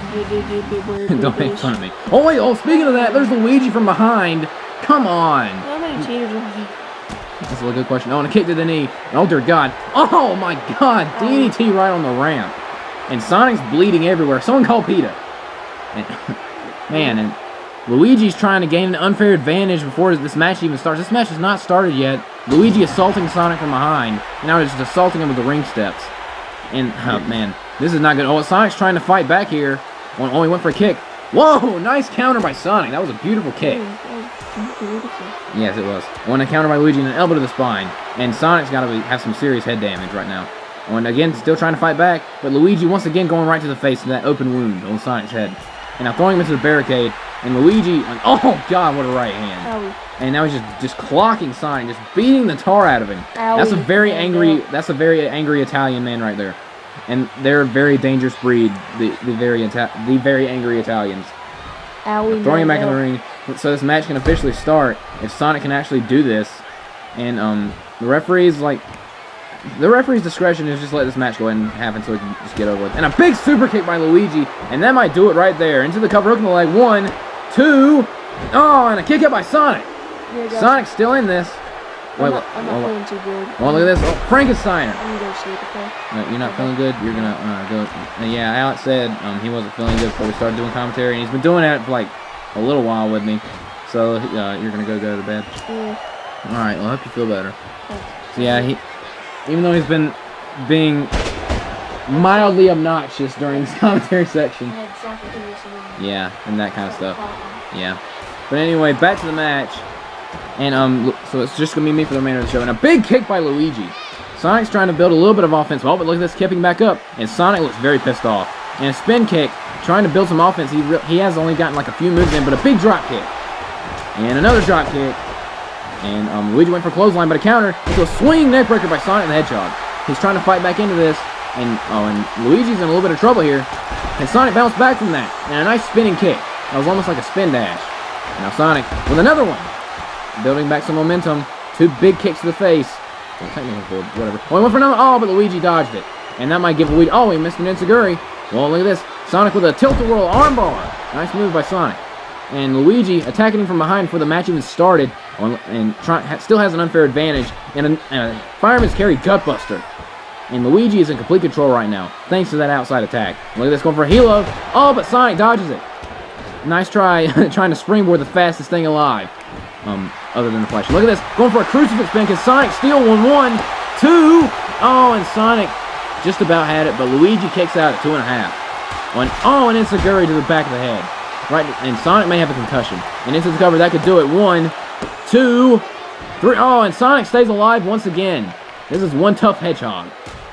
Don't make fun of me. Oh wait, speaking of that, there's Luigi from behind. Come on. How many cheaters are there? That's a good question. Oh, and a kick to the knee. Oh, dear God. Oh, my God. DDT right on the ramp. And Sonic's bleeding everywhere. Someone call PETA. And Luigi's trying to gain an unfair advantage before this match even starts. This match has not started yet. Luigi assaulting Sonic from behind. And now he's just assaulting him with the ring steps. And, man, this is not good. Oh, Sonic's trying to fight back here. Oh, he went for a kick. Whoa, nice counter by Sonic. That was a beautiful kick. Yes, it was. One counter by Luigi and an elbow to the spine. And Sonic's got to have some serious head damage right now. And again, still trying to fight back, but Luigi once again going right to the face of that open wound on Sonic's head. And now throwing him into the barricade, and Luigi, oh god, what a right hand. Owie. And now he's just clocking Sonic, just beating the tar out of him. Owie. That's a very angry Italian man right there. And they're a very dangerous breed, the very angry Italians. Owie, Throwing him back in the ring, so this match can officially start if Sonic can actually do this. And the referee's discretion is just let this match go ahead and happen so we can just get over with. And a big super kick by Luigi, and that might do it right there. Into the cover hook in the leg. 1, 2, oh, and a kick out by Sonic. Sonic's still in this. I'm not feeling too good. Oh, look at this. Oh, Frankensteiner. I'm gonna go sleep, okay? You're not feeling good? You're gonna go. Yeah, Alex said he wasn't feeling good before we started doing commentary, and he's been doing that for like a little while with me. So you're gonna go to bed. Yeah. All right. Well, I hope you feel better. So yeah, even though he's been being mildly obnoxious during this commentary section. Yeah, and that kind of stuff. Yeah. But anyway, back to the match. And so it's just gonna be me for the remainder of the show. And a big kick by Luigi. Sonic's trying to build a little bit of offense. Well, but look at this, kipping back up, and Sonic looks very pissed off. And a spin kick, trying to build some offense. He has only gotten like a few moves in, but a big drop kick, and another drop kick. And Luigi went for clothesline, but a counter into a swinging neckbreaker by Sonic the Hedgehog. He's trying to fight back into this, and Luigi's in a little bit of trouble here. And Sonic bounced back from that, and a nice spinning kick. That was almost like a spin dash. Now Sonic with another one. Building back some momentum. 2 big kicks to the face. Well, technically, whatever. Oh, he went for another. Oh, but Luigi dodged it. And that might give Luigi. Oh, he missed an Enziguri. Well, look at this. Sonic with a tilt-a-whirl armbar. Nice move by Sonic. And Luigi attacking him from behind before the match even started. And still has an unfair advantage. And a fireman's carry gutbuster. And Luigi is in complete control right now, thanks to that outside attack. Look at this, going for a helo. Oh, but Sonic dodges it. Nice try, trying to springboard the fastest thing alive. Other than the Flash. Look at this, going for a crucifix pin. Can Sonic steal 1, 1, 2? Oh, and Sonic just about had it, but Luigi kicks out at 2.5. Oh, and Enziguri to the back of the head. Right, and Sonic may have a concussion. And into the cover, that could do it. 1, 2, 3. Oh, and Sonic stays alive once again. This is one tough hedgehog.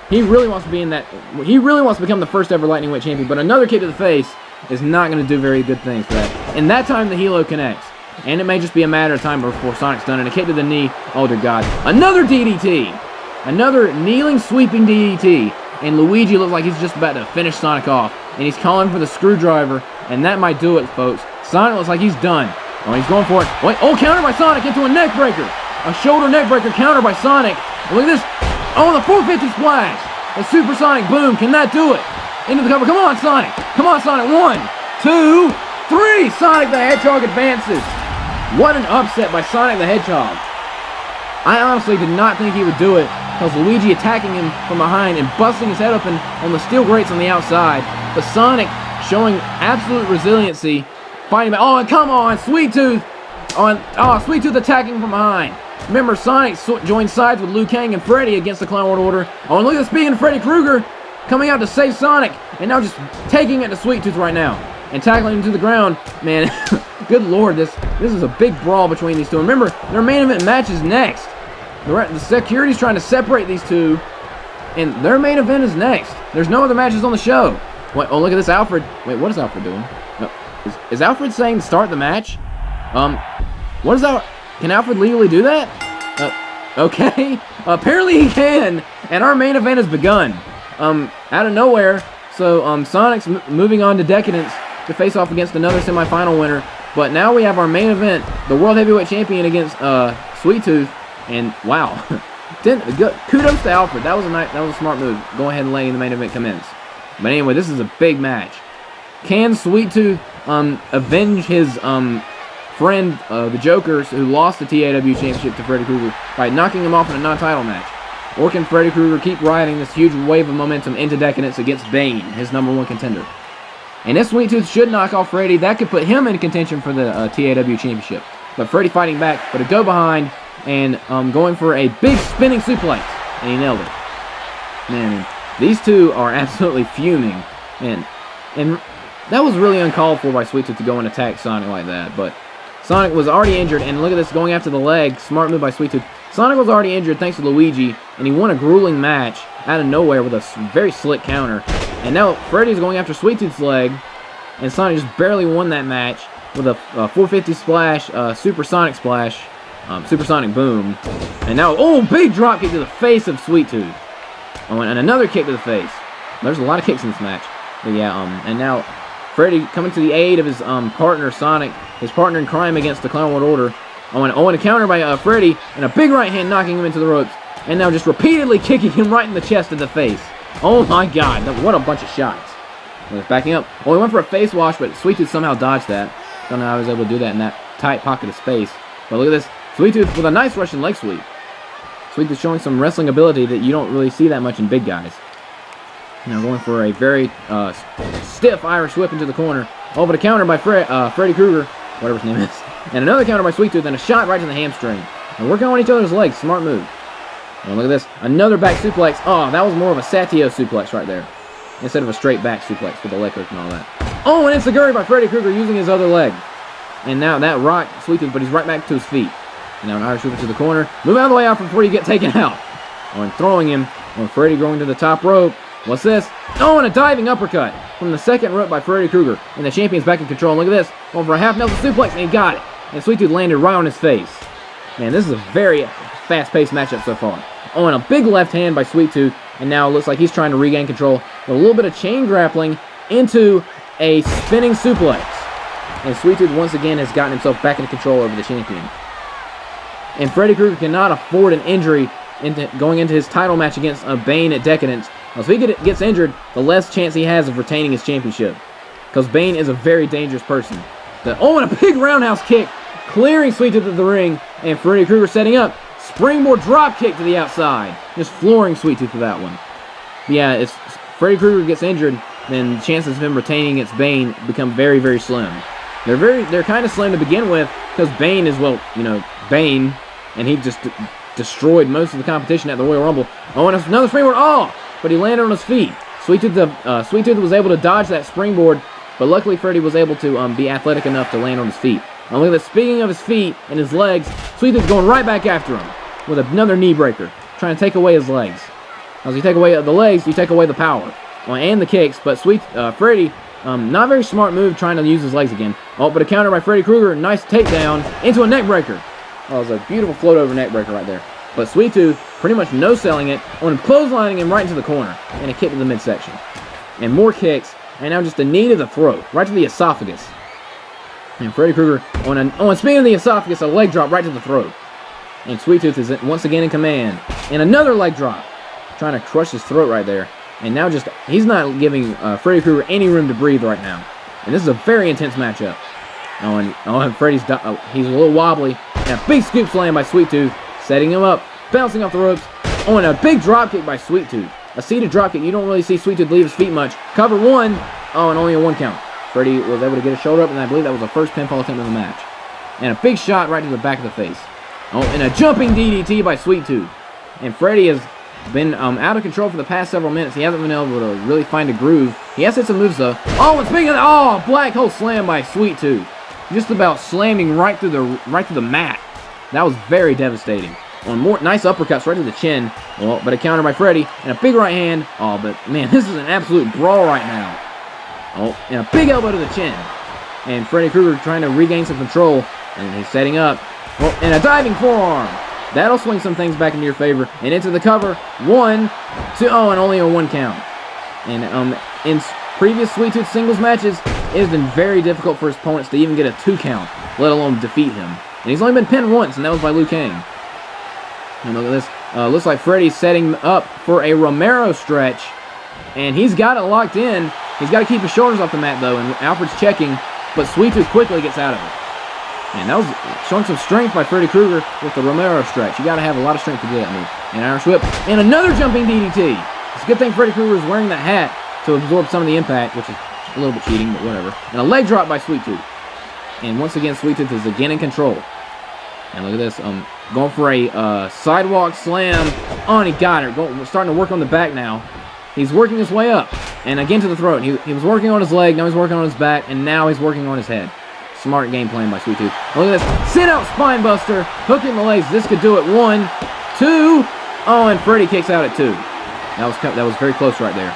He really wants to be in that. He really wants to become the first ever Lightning Weight champion. But another kick to the face is not going to do very good things for that. And that time the helo connects. And it may just be a matter of time before Sonic's done. And a kick to the knee. Oh, dear God. Another DDT. Another kneeling, sweeping DDT. And Luigi looks like he's just about to finish Sonic off. And he's calling for the screwdriver. And that might do it, folks. Sonic looks like he's done. Oh, he's going for it. Wait, oh, counter by Sonic into a neck breaker. A shoulder neck breaker counter by Sonic. And look at this. Oh, the 450 splash. A supersonic boom. Can that do it? Into the cover. Come on, Sonic. Come on, Sonic. 1, 2, 3. Sonic the Hedgehog advances. What an upset by Sonic the Hedgehog. I honestly did not think he would do it because Luigi attacking him from behind and busting his head open on the steel grates on the outside. But Sonic showing absolute resiliency, fighting back. Oh, and come on, Sweet Tooth. Sweet Tooth attacking from behind. Remember, Sonic joined sides with Liu Kang and Freddy against the Clone World Order. Oh, and look at this, speaking of Freddy Krueger, coming out to save Sonic, and now just taking it to Sweet Tooth right now and tackling him to the ground. Man, good lord, this is a big brawl between these two. Remember, their main event match is next. The security's trying to separate these two, and their main event is next. There's no other matches on the show. Wait, oh, look at this, Alfred. Wait, what is Alfred doing? No, is Alfred saying start the match? What is that? Can Alfred legally do that? Okay. Apparently he can, and our main event has begun. Out of nowhere. So, Sonic's moving on to Decadence to face off against another semifinal winner. But now we have our main event, the World Heavyweight Champion against Sweet Tooth. And wow, kudos to Alfred. That was a smart move. Go ahead and letting the main event commence. But anyway, this is a big match. Can Sweet Tooth avenge his friend, the Joker, who lost the TAW Championship to Freddy Krueger by knocking him off in a non-title match? Or can Freddy Krueger keep riding this huge wave of momentum into Decadence against Bane, his #1 contender? And if Sweet Tooth should knock off Freddy, that could put him in contention for the TAW Championship. But Freddy fighting back, but a go behind, and going for a big spinning suplex. And he nailed it. Man, these two are absolutely fuming. Man, and that was really uncalled for by Sweet Tooth to go and attack Sonic like that. But Sonic was already injured, and look at this, going after the leg. Smart move by Sweet Tooth. Sonic was already injured thanks to Luigi, and he won a grueling match out of nowhere with a very slick counter. And now Freddy's going after Sweet Tooth's leg, and Sonic just barely won that match with a 450 splash, supersonic splash, supersonic boom. And now, oh, big drop kick to the face of Sweet Tooth. Oh, and another kick to the face. There's a lot of kicks in this match. But yeah, and now Freddy coming to the aid of his partner Sonic, his partner in crime against the Clown World Order. Oh, and a counter by Freddy, and a big right hand knocking him into the ropes. And now just repeatedly kicking him right in the chest of the face. Oh my god, what a bunch of shots. Well, it's backing up. Well, he went for a face wash, but Sweet Tooth somehow dodged that. Don't know how he was able to do that in that tight pocket of space. But look at this. Sweet Tooth with a nice Russian leg sweep. Sweet Tooth showing some wrestling ability that you don't really see that much in big guys. Now going for a very stiff Irish whip into the corner. Oh, but a counter by Freddy Krueger, whatever his name is. And another counter by Sweet Tooth, and a shot right to the hamstring. And working on each other's legs. Smart move. And look at this. Another back suplex. Oh, that was more of a Satio suplex right there, instead of a straight back suplex with the leg hook and all that. Oh, and it's a Guri by Freddy Krueger using his other leg. And now that rocked Sweet Tooth, but he's right back to his feet. And now an Irish whip to the corner. Move out of the way out before you get taken out. Oh, and throwing him. Oh, Freddy going to the top rope. What's this? Oh, and a diving uppercut from the second rope by Freddy Krueger. And the champion's back in control. And look at this. Over a half Nelson suplex, and he got it. And Sweet Tooth landed right on his face. Man, this is a very fast-paced matchup so far. Oh, and a big left hand by Sweet Tooth. And now it looks like he's trying to regain control with a little bit of chain grappling into a spinning suplex. And Sweet Tooth once again has gotten himself back into control over the champion. And Freddy Krueger cannot afford an injury going into his title match against Bane at Decadence. If he gets injured, the less chance he has of retaining his championship. Because Bane is a very dangerous person. Oh, and a big roundhouse kick, clearing Sweet Tooth of the ring. And Freddy Krueger setting up. Springboard drop kick to the outside. Just flooring Sweet Tooth with that one. But yeah, if Freddy Krueger gets injured, then the chances of him retaining against Bane become very, very slim. They're kind of slim to begin with, because Bane is, well, you know, Bane, and he just destroyed most of the competition at the Royal Rumble. Oh, and another springboard. Oh, but he landed on his feet. Sweet Tooth was able to dodge that springboard, but luckily Freddy was able to be athletic enough to land on his feet. And look at this. Speaking of his feet and his legs, Sweet Tooth going right back after him with another knee breaker, trying to take away his legs. As you take away the legs, you take away the power and the kicks. But Freddy, not very smart move, trying to use his legs again. Oh, but a counter by Freddy Krueger, nice takedown into a neck breaker. Oh, it was a beautiful float over neck breaker right there. But Sweet Tooth pretty much no-selling it, on him clotheslining him right into the corner, and a kick to the midsection. And more kicks, and now just a knee to the throat, right to the esophagus. And Freddy Krueger, and speaking of the esophagus, a leg drop right to the throat. And Sweet Tooth is once again in command. And another leg drop, trying to crush his throat right there. And now he's not giving Freddy Krueger any room to breathe right now. And this is a very intense matchup. And Freddy's he's a little wobbly. And a big scoop slam by Sweet Tooth, setting him up, bouncing off the ropes. Oh, and a big drop kick by Sweet Tooth. A seated drop kick. You don't really see Sweet Tooth leave his feet much. Cover one. Oh, and only a 1 count. Freddy was able to get his shoulder up, and I believe that was the first pinfall attempt of the match. And a big shot right to the back of the face. Oh, and a jumping DDT by Sweet Tooth. And Freddy has been out of control for the past several minutes. He hasn't been able to really find a groove. He has hit some moves, though. Oh, and speaking of that, black hole slam by Sweet Tooth. Just about slamming right through the mat. That was very devastating. On more nice uppercuts right to the chin. Well, but a counter by Freddy, and a big right hand. Oh, but man, this is an absolute brawl right now. Oh, and a big elbow to the chin. And Freddy Krueger trying to regain some control. And he's setting up. Well, and a diving forearm. That'll swing some things back into your favor. And into the cover. 1, 2, oh, and only a 1 count. And in previous Sweet Tooth singles matches, it has been very difficult for his opponents to even get a 2 count, let alone defeat him. And he's only been pinned once, and that was by Liu Kang. And look at this. Looks like Freddy's setting up for a Romero stretch. And he's got it locked in. He's got to keep his shoulders off the mat, though, and Alfred's checking. But Sweet Tooth quickly gets out of it. And that was showing some strength by Freddy Krueger with the Romero stretch. You got to have a lot of strength to do that move. And Irish whip. And another jumping DDT. It's a good thing Freddy Krueger is wearing that hat to absorb some of the impact, which is a little bit cheating, but whatever. And a leg drop by Sweet Tooth. And once again, Sweet Tooth is again in control. And look at this. Going for a sidewalk slam. Oh, and he got her. Starting to work on the back now. He's working his way up. And again to the throat. He was working on his leg. Now he's working on his back. And now he's working on his head. Smart game plan by Sweet Tooth. Look at this. Sit out spine buster. Hook in the legs. This could do it. 1, 2. Oh, and Freddy kicks out at 2. That was very close right there.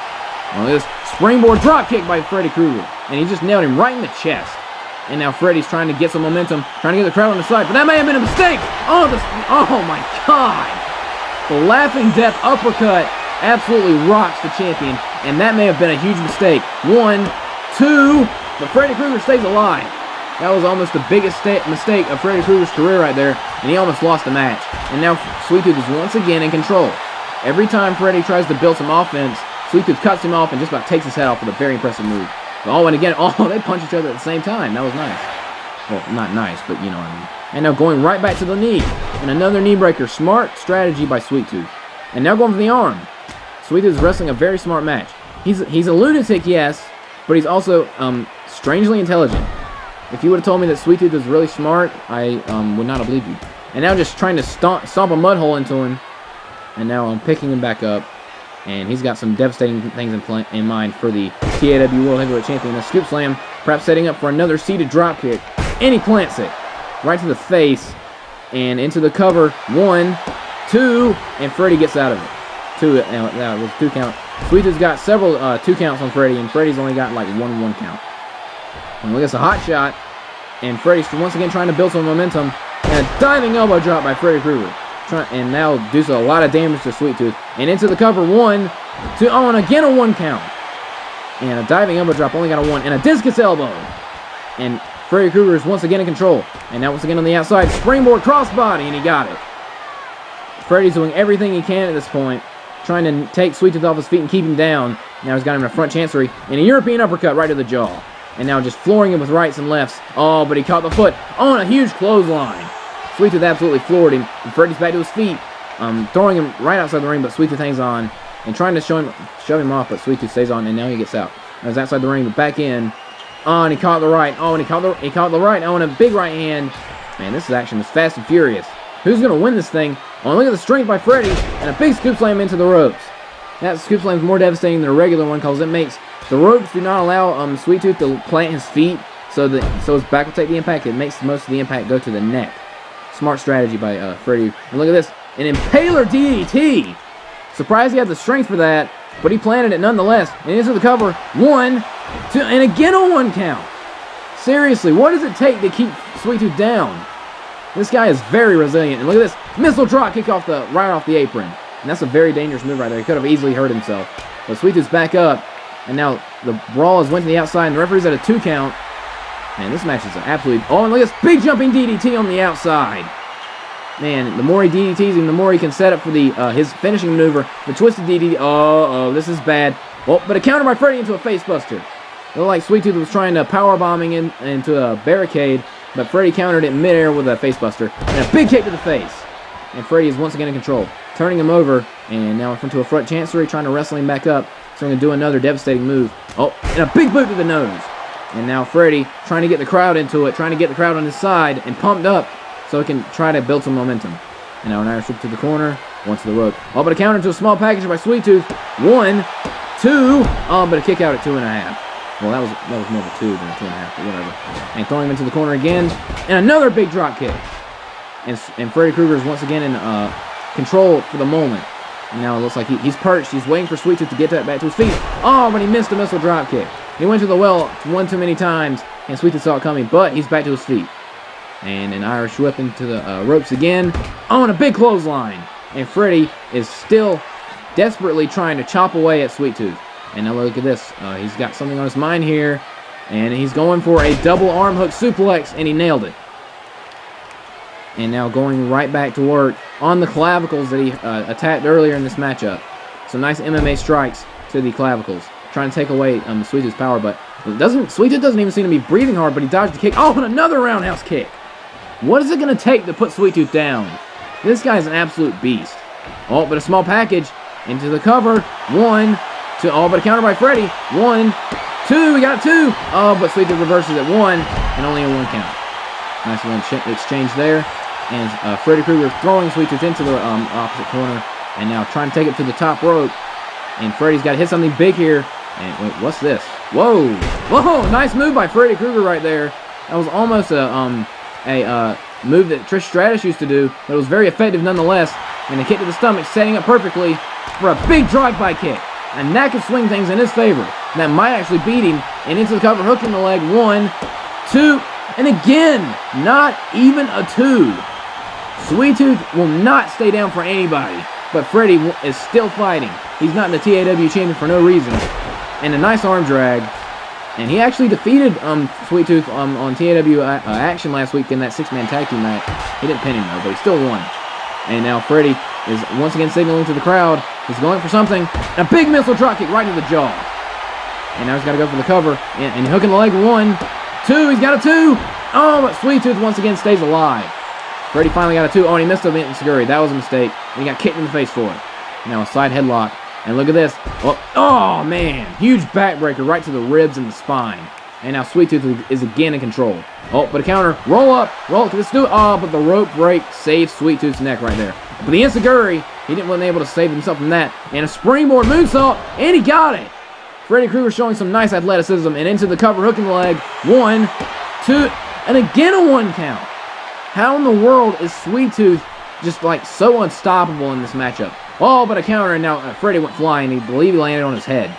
Look at this. Springboard drop kick by Freddy Krueger. And he just nailed him right in the chest. And now Freddy's trying to get some momentum. Trying to get the crowd on the side. But that may have been a mistake. Oh my God. The laughing death uppercut absolutely rocks the champion. And that may have been a huge mistake. 1, 2. But Freddy Krueger stays alive. That was almost the biggest mistake of Freddy Krueger's career right there, and he almost lost the match. And now Sweet Tooth is once again in control. Every time Freddy tries to build some offense, Sweet Tooth cuts him off and just about takes his head off with a very impressive move. Oh, and again, they punch each other at the same time. That was nice. Well, not nice, but you know what I mean. And now going right back to the knee. And another knee breaker. Smart strategy by Sweet Tooth. And now going for the arm. Sweet Tooth is wrestling a very smart match. He's a lunatic, yes, but he's also strangely intelligent. If you would have told me that Sweet Tooth was really smart, I would not have believed you. And now just trying to stomp a mud hole into him. And now I'm picking him back up. And he's got some devastating things in mind for the TAW World Heavyweight Champion. A scoop slam, perhaps setting up for another seated drop kick. And he plants it right to the face and into the cover. 1, 2, and Freddy gets out of it. 2, that was 2 count. Sweet Tooth's got several 2 counts on Freddy, and Freddy's only got like 1 count. And look, it's a hot shot, and Freddy's once again trying to build some momentum. And a diving elbow drop by Freddy Krueger. And now does a lot of damage to Sweet Tooth. And into the cover. 1, 2, oh, and again a 1 count. And a diving elbow drop, only got a 1. And a discus elbow. And Freddy Krueger is once again in control. And now once again on the outside, springboard crossbody, and he got it. Freddy's doing everything he can at this point, trying to take Sweet Tooth off his feet and keep him down. Now he's got him in a front chancery. And a European uppercut right to the jaw. And now just flooring him with rights and lefts. Oh, but he caught the foot. Oh, and a huge clothesline. Sweet Tooth absolutely floored him. And Freddy's back to his feet. Throwing him right outside the ring, but Sweet Tooth hangs on. And trying to shove him off, but Sweet Tooth stays on, and now he gets out. Now he's outside the ring, but back in. Oh, and he caught the right. Oh, and he caught the right. Oh, and a big right hand. Man, this action is fast and furious. Who's going to win this thing? Oh, look at the strength by Freddy. And a big scoop slam into the ropes. That scoop slam is more devastating than a regular one because it makes... The ropes do not allow Sweet Tooth to plant his feet, so his back will take the impact. It makes most of the impact go to the neck. Smart strategy by Freddy. And look at this. An Impaler DDT. Surprised he had the strength for that, but he planted it nonetheless. And into the cover. 1, 2, and again a 1 count. Seriously, what does it take to keep Sweet Tooth down? This guy is very resilient. And look at this. Missile drop kick right off the apron. And that's a very dangerous move right there. He could have easily hurt himself. But Sweet Tooth's back up. And now the brawl has went to the outside, and the referee's at a 2 count. Man, this match is an absolute... Oh, and look at this big jumping DDT on the outside. Man, the more he DDTs him, the more he can set up for his finishing maneuver. The twisted DDT. Oh, this is bad. Oh, but a counter by Freddy into a facebuster. It looked like Sweet Tooth was trying to powerbombing into a barricade, but Freddy countered it in midair with a facebuster. And a big kick to the face. And Freddy is once again in control. Turning him over, and now into a front chancery, trying to wrestle him back up. So I'm going to do another devastating move. Oh, and a big boot to the nose. And now Freddy trying to get the crowd into it, trying to get the crowd on his side and pumped up so he can try to build some momentum. And now an Irish whip to the corner, one to the rope. Oh, but a counter to a small package by Sweet Tooth. 1, 2. Oh, but a kick out at 2.5. Well, that was more of a 2 than a 2.5, but whatever. And throwing him into the corner again. And another big drop kick. And Freddy Krueger is once again in control for the moment. And now it looks like he's perched. He's waiting for Sweet Tooth to get that back to his feet. Oh, but he missed a missile drop kick. He went to the well one too many times, and Sweet Tooth saw it coming, but he's back to his feet. And an Irish whip into the ropes again. Oh, and a big clothesline. And Freddy is still desperately trying to chop away at Sweet Tooth. And now look at this. He's got something on his mind here. And he's going for a double arm hook suplex, and he nailed it. And now going right back to work on the clavicles that he attacked earlier in this matchup. Some nice MMA strikes to the clavicles. Trying to take away Sweet Tooth's power, but Sweet Tooth doesn't even seem to be breathing hard, but he dodged the kick. Oh, and another roundhouse kick. What is it going to take to put Sweet Tooth down? This guy is an absolute beast. Oh, but a small package into the cover. 1, 2. Oh, but a counter by Freddy. 1, 2. We got 2. Oh, but Sweet Tooth reverses at 1 and only a 1 count. Nice little exchange there. And Freddy Krueger throwing Sweet Tooth into the opposite corner. And now trying to take it to the top rope. And Freddy's got to hit something big here. And wait, what's this? Whoa. Whoa, nice move by Freddy Krueger right there. That was almost a move that Trish Stratus used to do, but it was very effective nonetheless. And a kick to the stomach, setting up perfectly for a big drive-by kick. And that could swing things in his favor. That might actually beat him. And into the cover, hook in the leg. 1, 2, and again, not even a 2. Sweet Tooth will not stay down for anybody. But Freddy is still fighting. He's not in the TAW champion for no reason. And a nice arm drag. And he actually defeated Sweet Tooth on TAW Action last week in that 6-man tag team match. He didn't pin him though, but he still won. And now Freddy is once again signaling to the crowd. He's going for something. A big missile drop kick right to the jaw. And now he's got to go for the cover. And hooking the leg. 1, 2. He's got a 2. Oh, but Sweet Tooth once again stays alive. Freddy finally got a 2. Oh, and he missed a Enziguri. That was a mistake. And he got kicked in the face for it. Now a side headlock. And look at this. Oh, man. Huge backbreaker right to the ribs and the spine. And now Sweet Tooth is again in control. Oh, but a counter. Roll up. Roll up. Let's do it. Oh, but the rope break saves Sweet Tooth's neck right there. But the Enziguri, he wasn't able to save himself from that. And a springboard moonsault. And he got it. Freddy Krueger showing some nice athleticism. And into the cover, hooking the leg. 1, 2, and again a 1 count. How in the world is Sweet Tooth just like so unstoppable in this matchup? Oh, but a counter, and now Freddy went flying. He believed he landed on his head.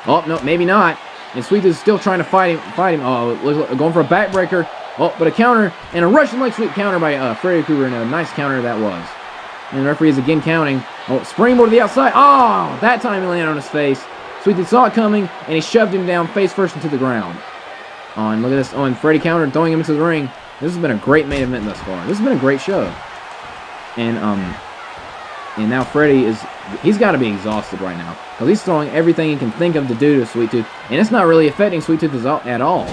Oh, no, maybe not. And Sweet Tooth is still trying to fight him. Oh, going for a backbreaker. Oh, but a counter, and a Russian leg sweep counter by Freddy Krueger, and a nice counter that was. And the referee is again counting. Oh, springboard to the outside. Oh, that time he landed on his face. Sweet Tooth saw it coming, and he shoved him down face first into the ground. Oh, and look at this. Oh, and Freddy countered, throwing him into the ring. This has been a great main event thus far. This has been a great show. And now Freddy he's got to be exhausted right now. Because he's throwing everything he can think of to do to Sweet Tooth. And it's not really affecting Sweet Tooth at all.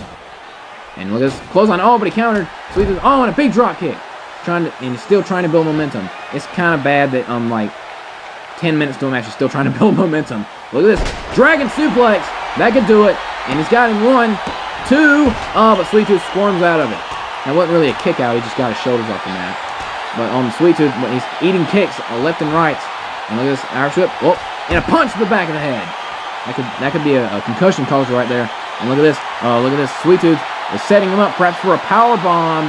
And look at this. Clothesline. Oh, but he countered. Sweet Tooth. Oh, and a big drop kick. And he's still trying to build momentum. It's kind of bad that like 10 minutes to a match, he's still trying to build momentum. Look at this. Dragon suplex. That could do it. And he's got him 1, 2. Oh, but Sweet Tooth squirms out of it. That wasn't really a kick out. He just got his shoulders off the mat. But Sweet Tooth, he's eating kicks left and right. And look at this Irish whip. Oh, and a punch to the back of the head. That could be a concussion causer right there. And look at this. Oh, look at this. Sweet Tooth is setting him up perhaps for a power bomb.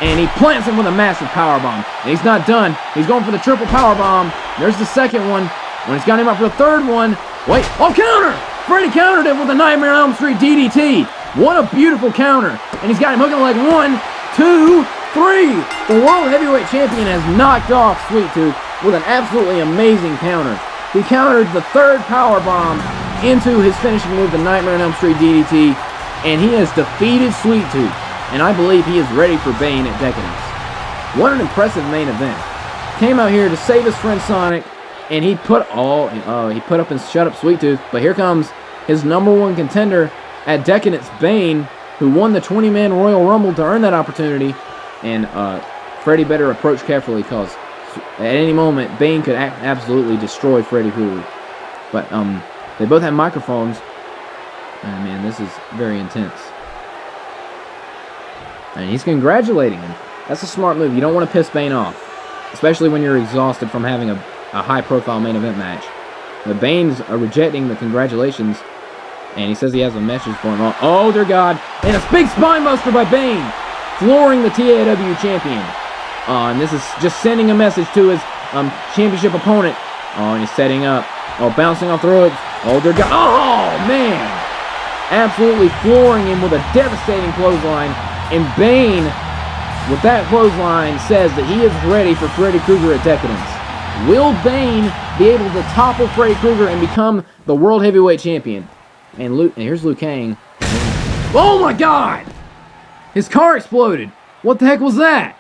And he plants him with a massive power bomb. And he's not done. He's going for the triple power bomb. There's the second one. When he's got him up for the third one. Wait. Oh, counter! Freddy countered it with a Nightmare on Elm Street DDT. What a beautiful counter. And he's got him hooking the leg. 1, 2, 3. The World Heavyweight Champion has knocked off Sweet Tooth with an absolutely amazing counter. He countered the third power bomb into his finishing move, the Nightmare on Elm Street DDT. And he has defeated Sweet Tooth. And I believe he is ready for Bane at Decadence. What an impressive main event. Came out here to save his friend Sonic. And he put up and shut up Sweet Tooth. But here comes his #1 contender at Decadence, Bane, who won the 20-man Royal Rumble to earn that opportunity. And Freddy better approach carefully because at any moment, Bane could absolutely destroy Freddy Krueger. But they both have microphones. And man, this is very intense. And he's congratulating him. That's a smart move. You don't want to piss Bane off. Especially when you're exhausted from having a high-profile main event match. But Bane's rejecting the congratulations. And he says he has a message for him. Oh, dear God. And a big spine buster by Bane. Flooring the TAW champion. And this is just sending a message to his championship opponent. Oh, and he's setting up. Oh, bouncing off the ropes. Oh, dear God. Oh, man. Absolutely flooring him with a devastating clothesline. And Bane, with that clothesline, says that he is ready for Freddy Krueger at Decadence. Will Bane be able to topple Freddy Krueger and become the World Heavyweight Champion? And here's Liu Kang. Oh my God! His car exploded. What the heck was that?